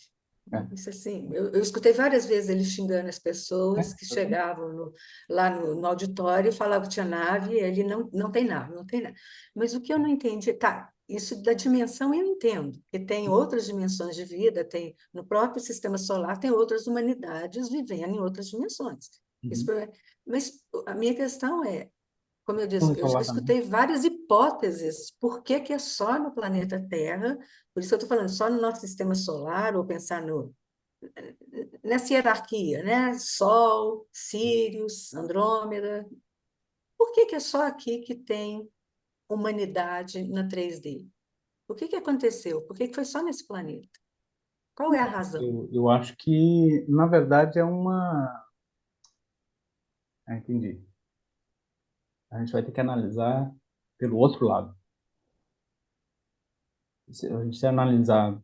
B: É,
A: Isso assim, eu escutei várias vezes ele xingando as pessoas que
B: é,
A: chegavam lá no auditório e falavam que tinha nave, e ele não tem nave, não tem nave. Mas o que eu não entendi, tá, isso da dimensão eu entendo, que tem outras dimensões de vida, tem no próprio sistema solar tem outras humanidades vivendo em outras dimensões. Isso,
B: uhum.
A: mas a minha questão é, como eu disse,
B: Vamos
A: eu já
B: falar também.
A: escutei várias hipóteses. Por que que é só no planeta Terra? Por isso que eu estou falando, só no nosso sistema solar, ou pensar nessa hierarquia, né? Sol, Sírios, Andrômeda. Por que que é só aqui que tem humanidade na 3D? O que que aconteceu? Por que que foi só nesse planeta? Qual é a razão?
B: Eu acho que, na verdade, é uma. Entendi. A gente vai ter que analisar pelo outro lado. Se a gente analisar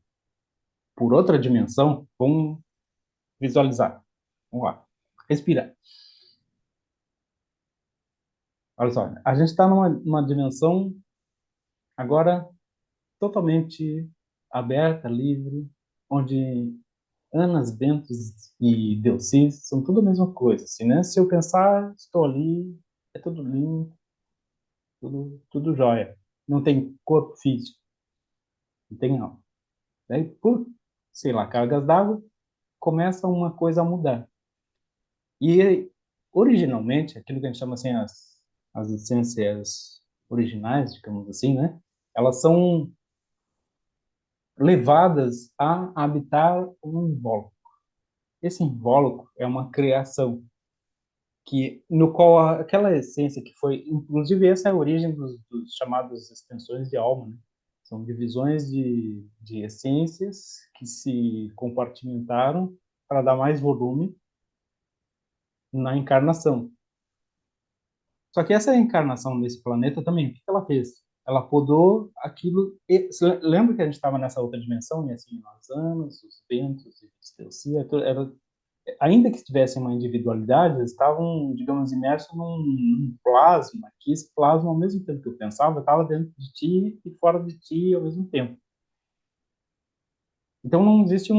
B: por outra dimensão, vamos visualizar. Vamos lá. Respira. Olha só, a gente está numa dimensão agora totalmente aberta, livre, onde Anas, Bentos e Delcis são tudo a mesma coisa, assim, né? Se eu pensar, estou ali, é tudo lindo, tudo jóia. Não tem corpo físico, não tem alma. Daí, por, sei lá, cargas d'água, começa uma coisa a mudar. E, originalmente, aquilo que a gente chama assim, as essências originais, digamos assim, né? Elas são levadas a habitar um invólucro. Esse invólucro é uma criação no qual aquela essência que foi, inclusive essa é a origem dos chamados extensões de alma, né? São divisões de essências que se compartimentaram para dar mais volume na encarnação. Só que essa encarnação desse planeta também, o que ela fez? Ela podou aquilo. Lembra que a gente estava nessa outra dimensão, né? Assim, os anos, os ventos, era ainda que tivessem uma individualidade, eles estavam, digamos, imersos num plasma, que esse plasma, ao mesmo tempo que eu pensava, estava dentro de ti e fora de ti ao mesmo tempo. Então não existe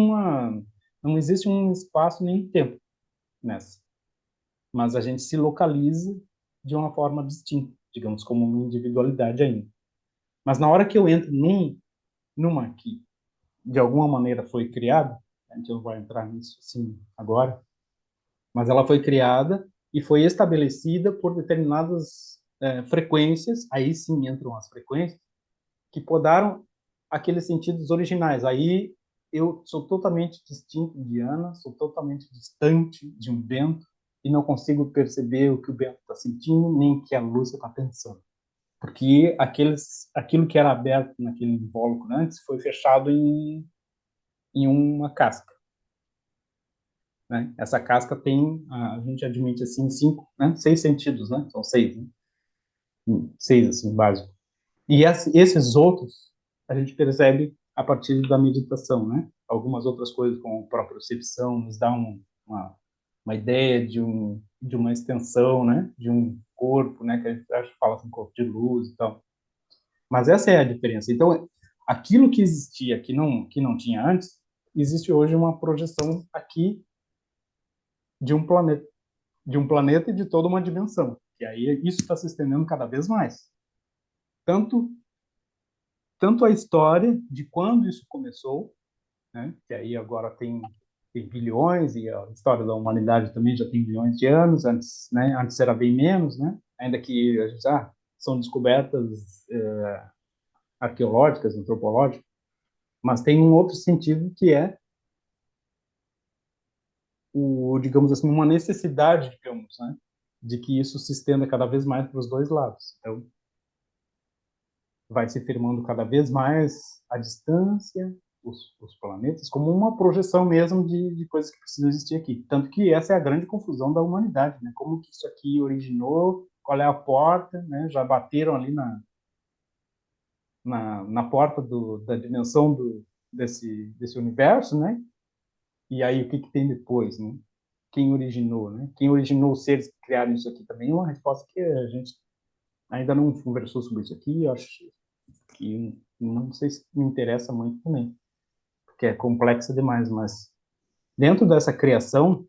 B: um espaço nem tempo nessa, mas a gente se localiza de uma forma distinta, digamos, como uma individualidade ainda. Mas na hora que eu entro numa que de alguma maneira foi criada, a gente não vai entrar nisso assim agora, mas ela foi criada e foi estabelecida por determinadas frequências, aí sim entram as frequências, que podaram aqueles sentidos originais. Aí eu sou totalmente distinto de Ana, sou totalmente distante de um Bento, e não consigo perceber o que o Bento está sentindo, nem o que a Lúcia está pensando. porque aquilo que era aberto naquele invólucro antes foi fechado em uma casca, né? Essa casca tem, a gente admite assim, 6 sentidos, né? São 6, né? 6, assim, básicos. E esses outros a gente percebe a partir da meditação, né? Algumas outras coisas, como a propriocepção, nos dá uma ideia de uma extensão, né? De um corpo, né? Que a gente acha que fala assim, corpo de luz e tal. Mas essa é a diferença. Então, aquilo que existia, que não tinha antes, existe hoje uma projeção aqui de um planeta e de toda uma dimensão. E aí isso está se estendendo cada vez mais. Tanto a história de quando isso começou, né? Que aí agora tem bilhões, e a história da humanidade também já tem bilhões de anos, antes, né? Antes era bem menos, né? Ainda que são descobertas arqueológicas, antropológicas, mas tem um outro sentido que é digamos assim, uma necessidade, digamos, né? De que isso se estenda cada vez mais para os dois lados. Então, vai se firmando cada vez mais a distância, os planetas, como uma projeção mesmo de coisas que precisam existir aqui. Tanto que essa é a grande confusão da humanidade, né? Como que isso aqui originou, qual é a porta, né? Já bateram ali na porta da dimensão desse universo, né? E aí o que que tem depois, né? Quem originou, né? Quem originou os seres que criaram isso aqui também é uma resposta que a gente ainda não conversou sobre isso aqui, eu acho que não sei se me interessa muito também, porque é complexa demais, mas dentro dessa criação,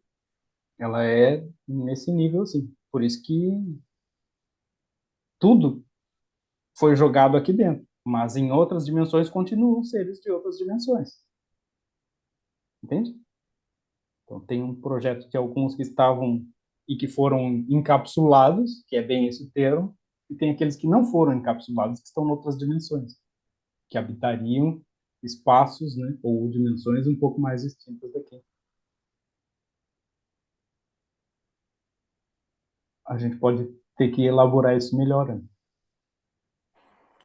B: ela é nesse nível, assim. Por isso que tudo foi jogado aqui dentro, mas em outras dimensões continuam seres de outras dimensões. Entende? Então tem um projeto de alguns que estavam e que foram encapsulados, que é bem esse o termo, e tem aqueles que não foram encapsulados, que estão em outras dimensões, que habitariam espaços, né, ou dimensões um pouco mais distintas daqui. A gente pode ter que elaborar isso melhor, né?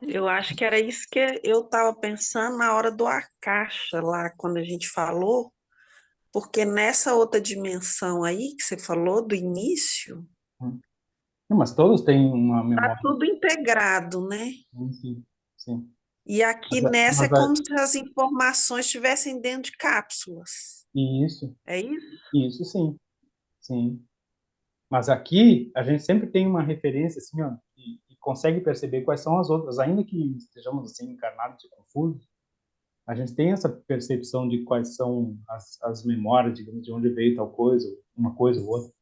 C: Eu acho que era isso que eu estava pensando na hora do Akasha, lá quando a gente falou, porque nessa outra dimensão aí que você falou do início,
B: Mas todos têm uma
C: tá
B: memória.
C: tudo integrado, né?
B: Sim, sim.
C: E aqui
B: Mas,
C: nessa é
B: mas
C: como se as informações estivessem dentro de cápsulas.
B: isso,
C: É isso?
B: isso sim, sim. Mas aqui a gente sempre tem uma referência assim, ó, e consegue perceber quais são as outras, ainda que estejamos assim encarnados e confusos, a gente tem essa percepção de quais são as memórias, digamos, de onde veio tal coisa, uma coisa ou outra.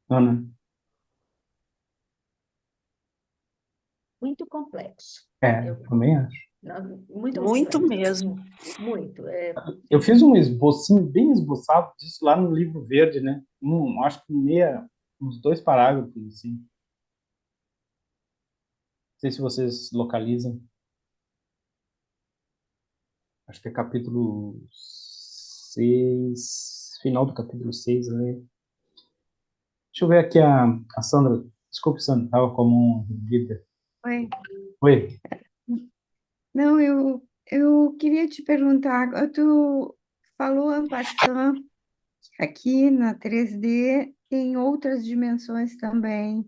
B: Ana,
A: Muito complexo. Eu,
B: também acho.
A: muito
C: Muito
A: complexo.
C: mesmo.
A: Muito.
B: Eu fiz um esbocinho bem esboçado disso lá no livro verde, né? Acho que uns 2 parágrafos, assim. Não sei se vocês localizam. Acho que é capítulo 6, final do capítulo 6, né? Deixa eu ver aqui a Sandra. Desculpe, Sandra, estava como um líder.
F: Oi.
B: Oi.
F: Não, eu queria te perguntar, tu falou en passant que aqui na 3D tem outras dimensões também.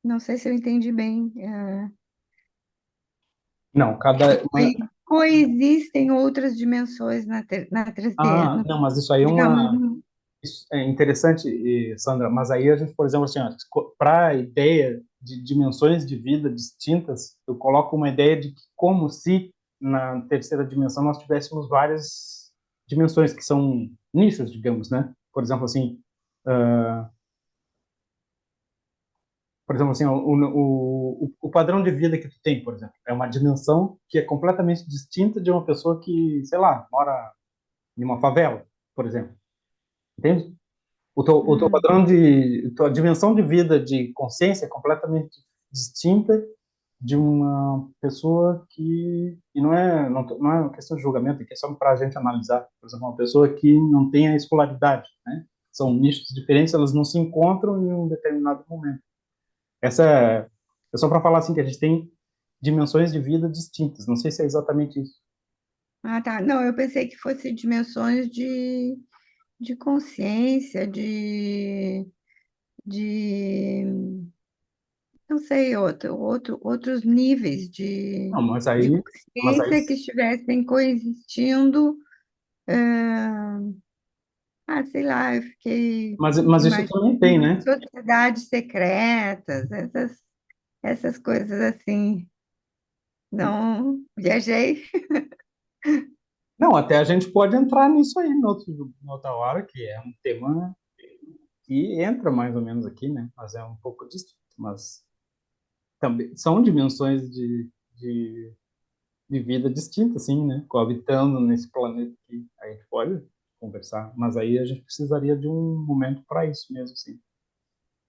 F: Não sei se eu entendi bem.
B: Não,
F: Coexistem outras dimensões na 3D,
B: não, mas isso aí é
F: digamos.
B: isso é interessante, Sandra, mas aí a gente, por exemplo, assim, para a ideia de dimensões de vida distintas, eu coloco uma ideia de que como se na terceira dimensão nós tivéssemos várias dimensões que são nichos, digamos, né? Por exemplo, assim, ah, assim, o padrão de vida que tu tem, por exemplo, é uma dimensão que é completamente distinta de uma pessoa que, sei lá, mora em uma favela, por exemplo. Entende? O teu padrão tua dimensão de vida, de consciência é completamente distinta de uma pessoa e não é uma questão de julgamento, é questão para a gente analisar. Por exemplo, uma pessoa que não tem a escolaridade, né? são nichos diferentes, elas não se encontram em um determinado momento. Essa é só para falar assim que a gente tem dimensões de vida distintas. Não sei se é exatamente isso.
F: Ah, tá. Não, eu pensei que fosse dimensões de consciência, de, não sei, outros níveis
B: Não,
F: de
B: mas aí,
F: consciência que estivessem coexistindo. Sei lá, eu fiquei
B: mas isso também tem,
F: imaginando
B: né?
F: sociedades secretas, essas coisas assim. Não viajei.
B: Não, até a gente pode entrar nisso aí noutra hora, que é um tema que entra mais ou menos aqui, né? Mas é um pouco distinto. Mas também são dimensões de vida distintas, assim, né? Coabitando nesse planeta que a gente pode conversar. Mas aí a gente precisaria de um momento para isso mesmo, assim.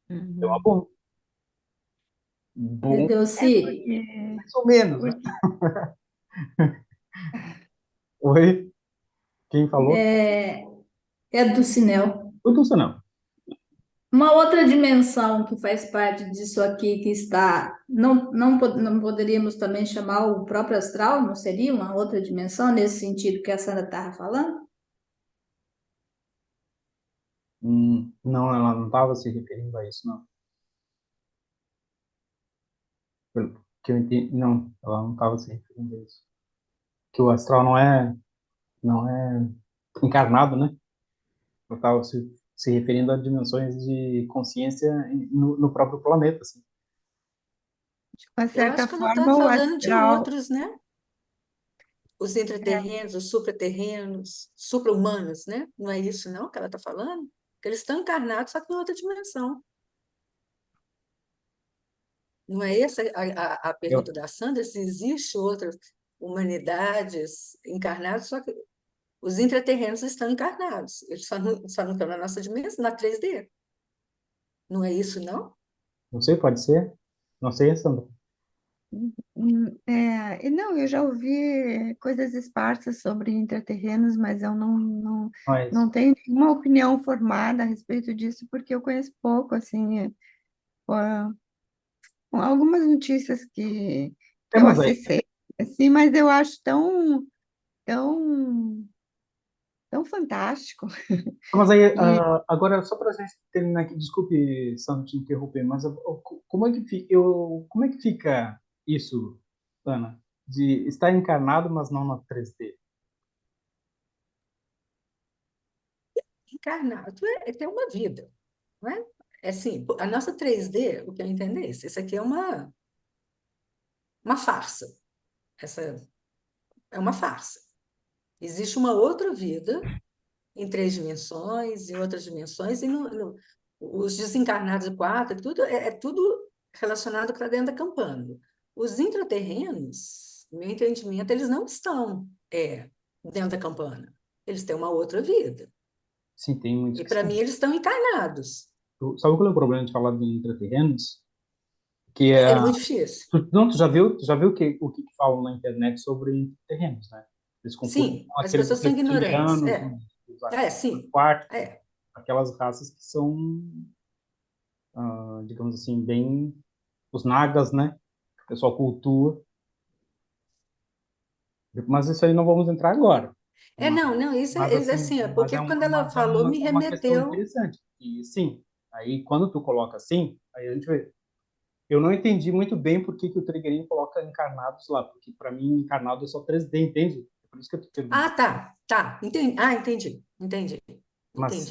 B: Então, é
F: Uhum.
B: bom. Bom,
G: Delci,
B: mais ou menos, né?
F: Porque
B: Oi, quem falou?
G: é, é do Sinel.
B: Tudo isso não.
G: Uma outra dimensão que faz parte disso aqui, que está. Não poderíamos também chamar o próprio astral, não seria uma outra dimensão, nesse sentido que a Sandra estava falando?
B: Não, ela não estava se referindo a isso, não. Pelo que eu entendi, não, ela não estava se referindo a isso. Que o astral não é encarnado, né? Ela estava se referindo a dimensões de consciência no próprio planeta, assim.
F: de uma
A: Eu
F: certa
A: acho que ela está
F: forma, o
A: falando de
F: astral.
A: outros, né? Os
F: É,
A: intraterrenos, os supraterrenos, supra-humanos, né? Não é isso, não, que ela está falando? Que eles estão encarnados, só que em outra dimensão. Não é essa a pergunta
B: Eu,
A: da Sandra? Se existe outras humanidades encarnadas, só que os intraterrenos estão encarnados. Eles só não estão na nossa dimensão, na 3D. Não é isso, não?
B: não sei, pode ser? Não sei, Sandra.
F: e não, eu já ouvi coisas esparsas sobre intraterrenos, mas eu não
B: Mas,
F: tenho nenhuma opinião formada a respeito disso, porque eu conheço pouco, assim, com com algumas notícias que eu
B: mas aí,
F: acessei, assim, mas eu acho tão, tão fantástico. E
B: agora, só para a gente terminar aqui, desculpe, Sandra, te interromper, mas como é que fica isso, Ana, de estar encarnado, mas não na 3D?
A: Encarnado é ter uma vida, não é? É assim, a nossa 3D, o que eu entendo é isso. Isso aqui é uma farsa. Essa é uma farsa. Existe uma outra vida em 3 dimensões, em outras dimensões, e os desencarnados de 4, é tudo relacionado para dentro da campana. Os intraterrenos, no meu entendimento, eles não estão dentro da campana. Eles têm uma outra vida.
B: Sim, tem muitos
A: E
B: que
A: para mim,
B: são.
A: eles estão encarnados.
B: Sabe qual é o problema de falar de intraterrenos? Que
A: É
B: é,
A: muito difícil.
B: não, tu já viu o que falam na internet sobre intraterrenos, né? Eles confundem
A: Sim,
B: com
A: as
B: aqueles
A: pessoas são ignorantes.
B: reptilianos, os
A: Sim.
B: aquáticos,
A: É.
B: aquelas raças que são, digamos assim, bem os nagas, né? Que o pessoal cultua. Mas isso aí não vamos entrar agora. Mas,
A: Não, não, isso
B: mas
A: é
B: assim,
A: assim, porque quando ela falou, me
B: é uma questão
A: remeteu.
B: interessante. E sim, aí quando tu coloca assim, aí a gente vê. Eu não entendi muito bem por que que o Trigueirinho coloca encarnados lá, porque para mim encarnado é só 3D, entende? É por isso que eu te pergunto.
A: Ah, tá, entendi. Entendi.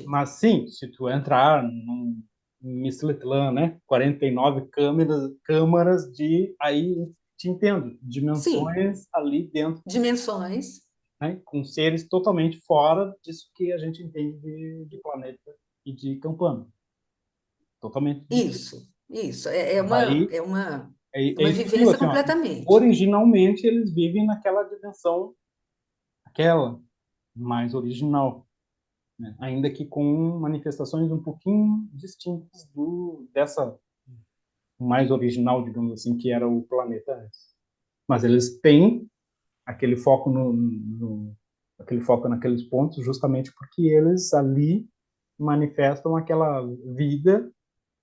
B: Mas sim, se tu entrar num Mictlan, né, 49 câmaras de, aí te entendo,
A: Sim,
B: dimensões ali dentro,
A: dimensões.
B: né, com seres totalmente fora disso que a gente entende de planeta e de campana, totalmente distinto.
A: Isso. É, é uma,
B: Aí
A: é uma,
B: é
A: uma
B: isso que eu digo
A: vivência
B: assim, ó,
A: completamente.
B: originalmente eles vivem naquela dimensão, aquela mais original, né? Ainda que com manifestações um pouquinho distintas dessa mais original, digamos assim, que era o planeta antes. Mas eles têm aquele foco aquele foco naqueles pontos, justamente porque eles ali manifestam aquela vida,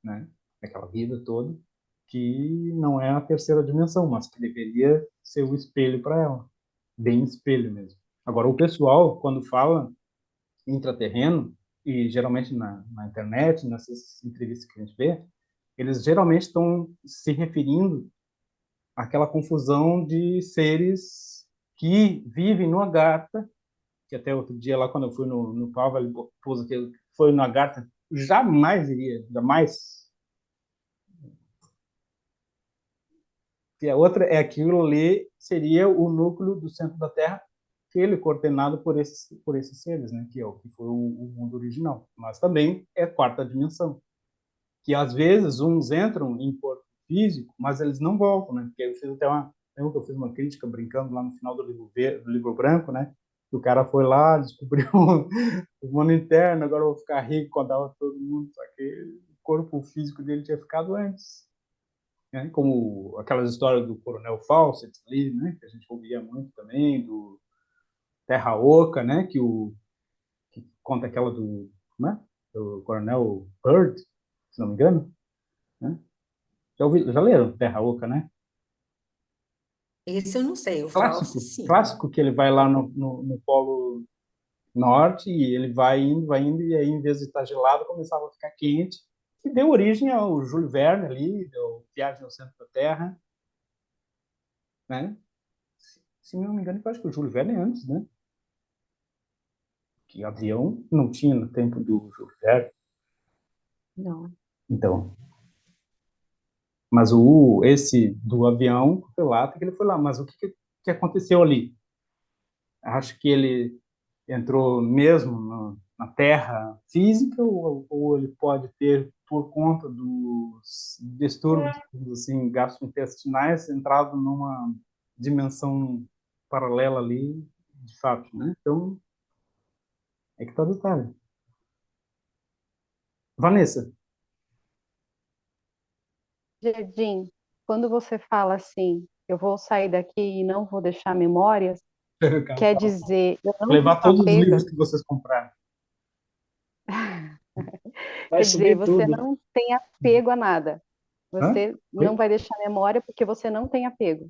B: né? Aquela vida toda, que não é a terceira dimensão, mas que deveria ser o espelho para ela, bem espelho mesmo. Agora, o pessoal, quando fala intraterreno, e geralmente na internet, nessas entrevistas que a gente vê, eles geralmente estão se referindo àquela confusão de seres que vivem no Agartha, que até outro dia lá, quando eu fui no Pava, ele pôs aquele, foi no Agartha, jamais iria, jamais. E a outra é aquilo ali, seria o núcleo do centro da Terra, que ele é coordenado por esses seres, né? Que é o que foi o mundo original. Mas também é quarta dimensão, que às vezes uns entram em corpo físico, mas eles não voltam, né? Porque eu fiz até uma, lembro que eu fiz uma crítica brincando lá no final do livro branco, né? Que o cara foi lá, descobriu o mundo interno, agora eu vou ficar rico, contava todo mundo, só que o corpo físico dele tinha ficado antes, né? Como aquelas histórias do Coronel Fawcett ali, né? Que a gente ouvia muito também, do Terra Oca, né? Que conta aquela do, né? Do Coronel Byrd, se não me engano, né? Já leram Terra Oca, né?
A: Esse eu não sei, o Fausto,
B: Clássico,
A: sim.
B: clássico que ele vai lá no Polo Norte e ele vai indo, e aí, em vez de estar gelado, começava a ficar quente, que deu origem ao Júlio Verne ali, deu Viagem ao Centro da Terra, né? Se não me engano, eu acho que o Júlio Verne é antes, né? Que avião não tinha no tempo do Júlio Verne.
C: Não.
B: Então, mas esse do avião relata que ele foi lá, mas o que aconteceu ali? Acho que ele entrou mesmo na Terra física ou ele pode ter, por conta dos distúrbios assim, gastrointestinais, entrado numa dimensão paralela ali, de fato, né? Então, é que tá o detalhe. Vanessa,
H: Jardim, quando você fala assim, eu vou sair daqui e não vou deixar memórias, quer dizer, eu não tenho
B: levar todos os livros
H: apego,
B: que vocês compraram.
E: Vai
H: quer dizer,
E: sumir
H: você
E: tudo.
H: não tem apego a nada.
B: Hã?
H: Você não
B: Oi?
H: vai deixar memória porque você não tem apego.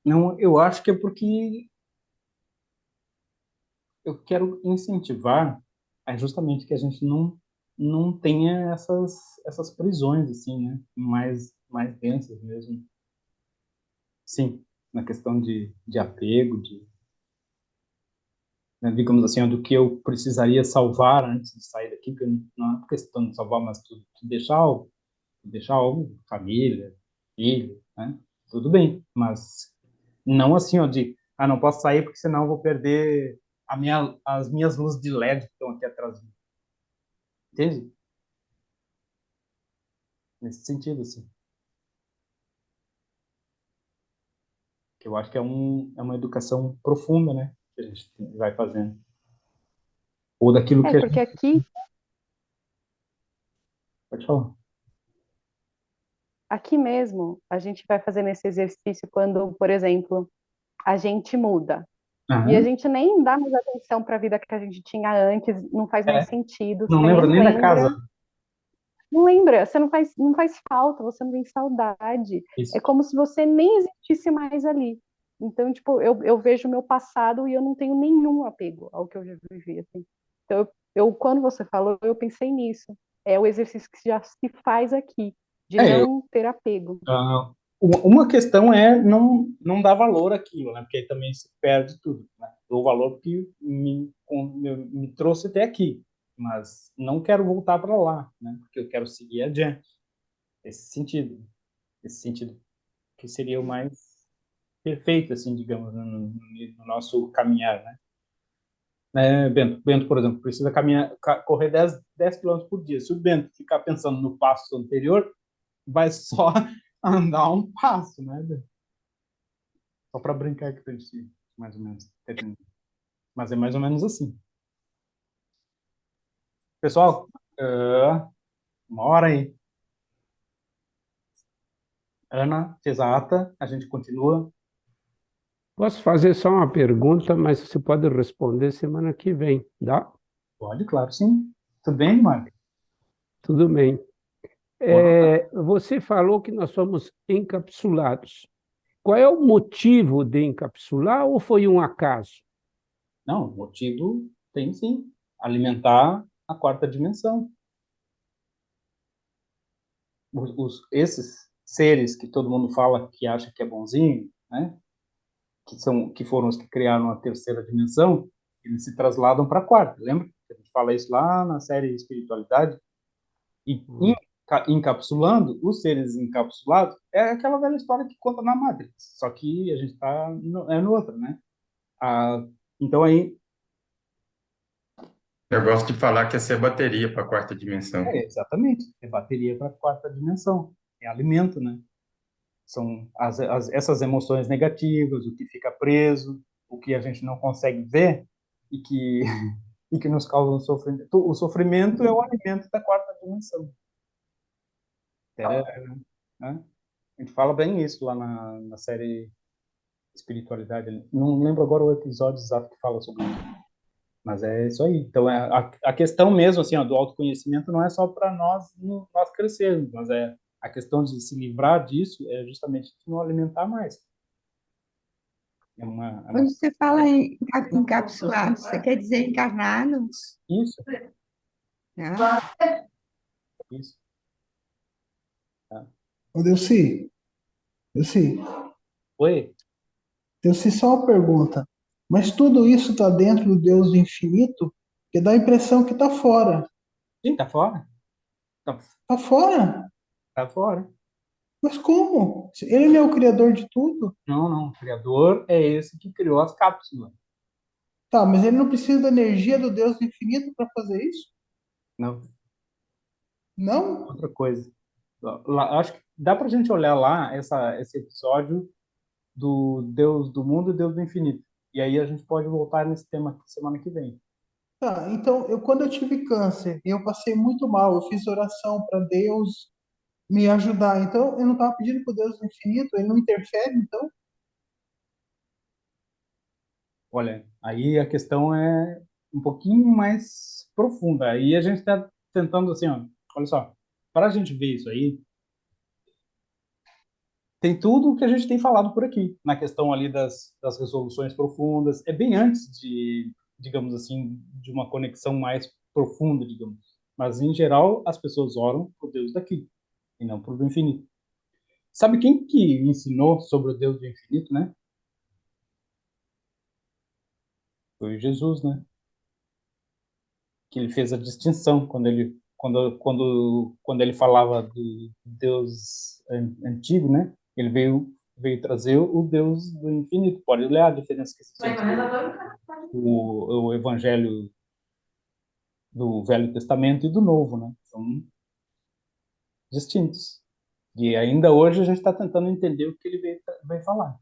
B: Não, eu acho que é porque eu quero incentivar justamente que a gente não tenha essas prisões assim, né? Mais densas mesmo. Sim, na questão de apego, né, digamos assim, do que eu precisaria salvar antes de sair daqui, que não é questão de salvar, mas de deixar algo, família, filho, né? Tudo bem, mas não assim, ó, de, não posso sair porque senão eu vou perder as minhas luzes de LED que estão aqui atrás de mim. Entende? Nesse sentido, assim. Que eu acho que é uma educação profunda, né? Que a gente vai fazendo. Ou daquilo
H: É,
B: que a
H: porque
B: gente...
H: aqui,
B: Pode falar.
H: aqui mesmo, a gente vai fazendo esse exercício quando, por exemplo, a gente muda. E a
B: Aham.
H: gente nem dá mais atenção para a vida que a gente tinha antes, não faz mais
B: É.
H: sentido,
B: Não
H: você
B: lembro
H: nem
B: nem da casa.
H: lembra. Não lembra, você não faz falta, você não tem saudade. É
B: Isso.
H: como se você nem existisse mais ali. Então, tipo, eu vejo o meu passado e eu não tenho nenhum apego ao que eu já vivi, assim. Então, quando você falou, eu pensei nisso. É o exercício que já se faz aqui, de
B: É,
H: não ter apego.
B: uma questão é não dar valor àquilo, né? Porque aí também se perde tudo, né? Dou valor que me trouxe até aqui, mas não quero voltar para lá, né? Porque eu quero seguir adiante. Esse sentido que seria o mais perfeito, assim, digamos, no nosso caminhar, né? Bento, por exemplo, precisa correr 10 quilômetros por dia. Se o Bento ficar pensando no passo anterior, vai só andar um passo, né? Só para brincar que a gente, mais ou menos, mas é mais ou menos assim. Pessoal, uma hora aí. Ana fez a ata, a gente continua.
I: Posso fazer só uma pergunta, mas você pode responder semana que vem, dá?
B: Pode, claro, sim. Tudo bem, Marco?
I: Tudo bem.
B: Bora.
I: Você falou que nós somos encapsulados. Qual é o motivo de encapsular ou foi um acaso?
B: Não, o motivo tem sim. Alimentar a quarta dimensão. Esses seres que todo mundo fala que acha que é bonzinho, né? Que foram os que criaram a terceira dimensão, eles se trasladam para a quarta. Lembra? A gente fala isso lá na série Espiritualidade. E encapsulando, os seres encapsulados, é aquela velha história que conta na Matrix, só que a gente está no outro, né? Ah, então aí,
J: Eu gosto de falar que essa é a bateria para a quarta dimensão.
B: exatamente, é bateria para a quarta dimensão, é alimento, né? São essas emoções negativas, o que fica preso, o que a gente não consegue ver e que, e que nos causa um sofrimento. O sofrimento é o alimento da quarta dimensão. Né? A gente fala bem isso lá na série Espiritualidade. Não lembro agora o episódio exato que fala sobre isso. Mas é isso aí. Então, a questão mesmo assim, ó, do autoconhecimento não é só para nós crescermos, mas a questão de se livrar disso é justamente de não alimentar mais.
F: Quando você fala em encapsulado, você quer dizer encarnado?
B: Isso,
F: Né?
B: isso. Tá.
K: Ô, Delci,
B: Oi?
K: Só uma pergunta. Mas tudo isso está dentro do Deus do infinito, que dá a impressão que está fora.
B: Sim, tá fora. Tá,
K: Está fora?
B: tá fora.
K: Mas como? Ele não é o criador de tudo?
B: Não. O criador é esse que criou as cápsulas.
K: Tá, mas ele não precisa da energia do Deus do infinito para fazer isso?
B: Não,
K: Não?
B: outra coisa. Acho que dá pra gente olhar lá esse episódio do Deus do mundo e Deus do infinito. E aí a gente pode voltar nesse tema aqui semana que vem.
K: Tá, então, quando eu tive câncer, eu passei muito mal, eu fiz oração para Deus me ajudar. Então, eu não estava pedindo para Deus do infinito, ele não interfere, então?
B: Olha, aí a questão é um pouquinho mais profunda. Aí a gente está tentando assim, ó, olha só, para a gente ver isso aí, tem tudo o que a gente tem falado por aqui, na questão ali das resoluções profundas. É bem antes de, digamos assim, de uma conexão mais profunda, digamos. Mas, em geral, as pessoas oram por Deus daqui, e não por do infinito. Sabe quem que ensinou sobre o Deus do infinito, né? Foi Jesus, né? Que ele fez a distinção quando ele falava do Deus antigo, né? Ele veio trazer o Deus do infinito. Pode ler a diferença que existe entre o Evangelho do Velho Testamento e do Novo, né? São distintos. E ainda hoje a gente está tentando entender o que ele veio falar.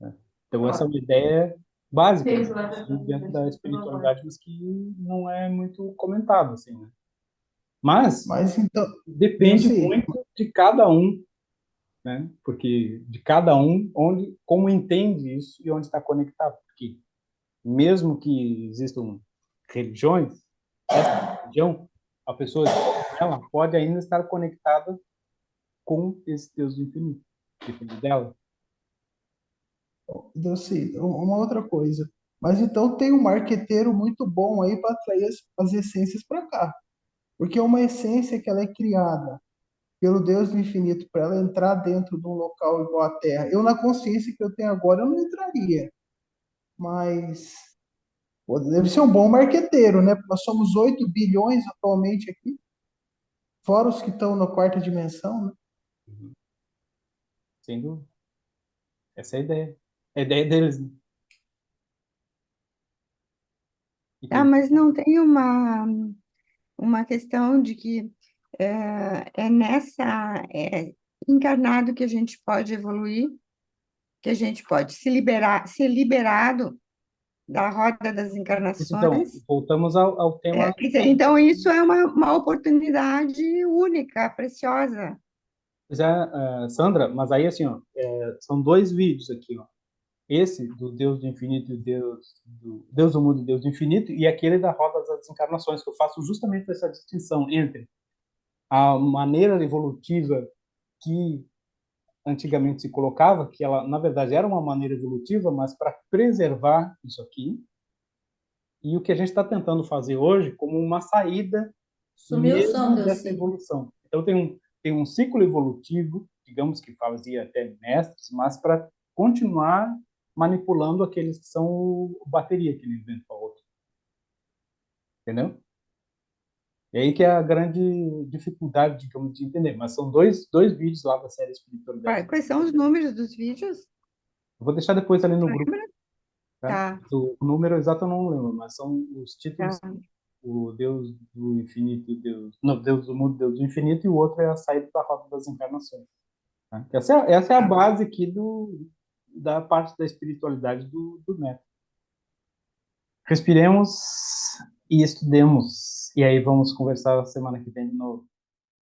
B: Né? Então essa é uma ideia básica dentro da espiritualidade, mas que não é muito comentado, assim, né? Mas
K: então,
B: depende muito de cada um, né? Porque de cada um, como entende isso e onde está conectado. Porque mesmo que existam religiões, essa religião, a pessoa ela pode ainda estar conectada com esse Deus do infinito, depende dela.
K: Uma outra coisa. Mas então tem um marqueteiro muito bom aí para atrair as essências para cá. Porque uma essência que ela é criada pelo Deus do infinito para ela entrar dentro de um local igual a Terra. Eu, na consciência que eu tenho agora, eu não entraria. Mas deve ser um bom marqueteiro, né? Porque nós somos 8 bilhões atualmente aqui, fora os que estão na quarta dimensão, né?
B: Sem dúvida. Essa é a ideia. É a ideia deles, né?
F: Mas não tem uma questão de que é encarnado que a gente pode evoluir, que a gente pode ser liberado da roda das
B: Então,
F: encarnações.
B: voltamos ao tema.
F: Quer dizer, então, isso é uma oportunidade única, preciosa.
B: Sandra, mas aí assim, ó, são 2 vídeos aqui, ó. esse do Deus do infinito e Deus do mundo e Deus do infinito, e aquele da roda das encarnações, que eu faço justamente essa distinção entre a maneira evolutiva que antigamente se colocava, que ela, na verdade, era uma maneira evolutiva, mas para preservar isso aqui, e o que a gente está tentando fazer hoje como uma saída
G: Sumiu o som,
B: mesmo dessa
G: Delci.
B: evolução. Então, tem um ciclo evolutivo, digamos que fazia até mestres, mas para continuar manipulando aqueles que são bateria, que nem o Bento falou. Entendeu? E aí que é a grande dificuldade, digamos, de entender. Mas são dois vídeos lá da série Espiritualidade.
F: Quais são os números dos vídeos?
B: Eu vou deixar depois ali no grupo.
F: Lembra?
B: Tá?
F: Tá,
B: O número exato eu não lembro, mas são os títulos:
F: tá.
B: o Deus do infinito, não, Deus do mundo, Deus do infinito, e o outro é a saída da roda das encarnações. Tá? Essa é a base aqui da parte da espiritualidade do método. Respiremos e estudemos. E aí vamos conversar semana que vem de novo.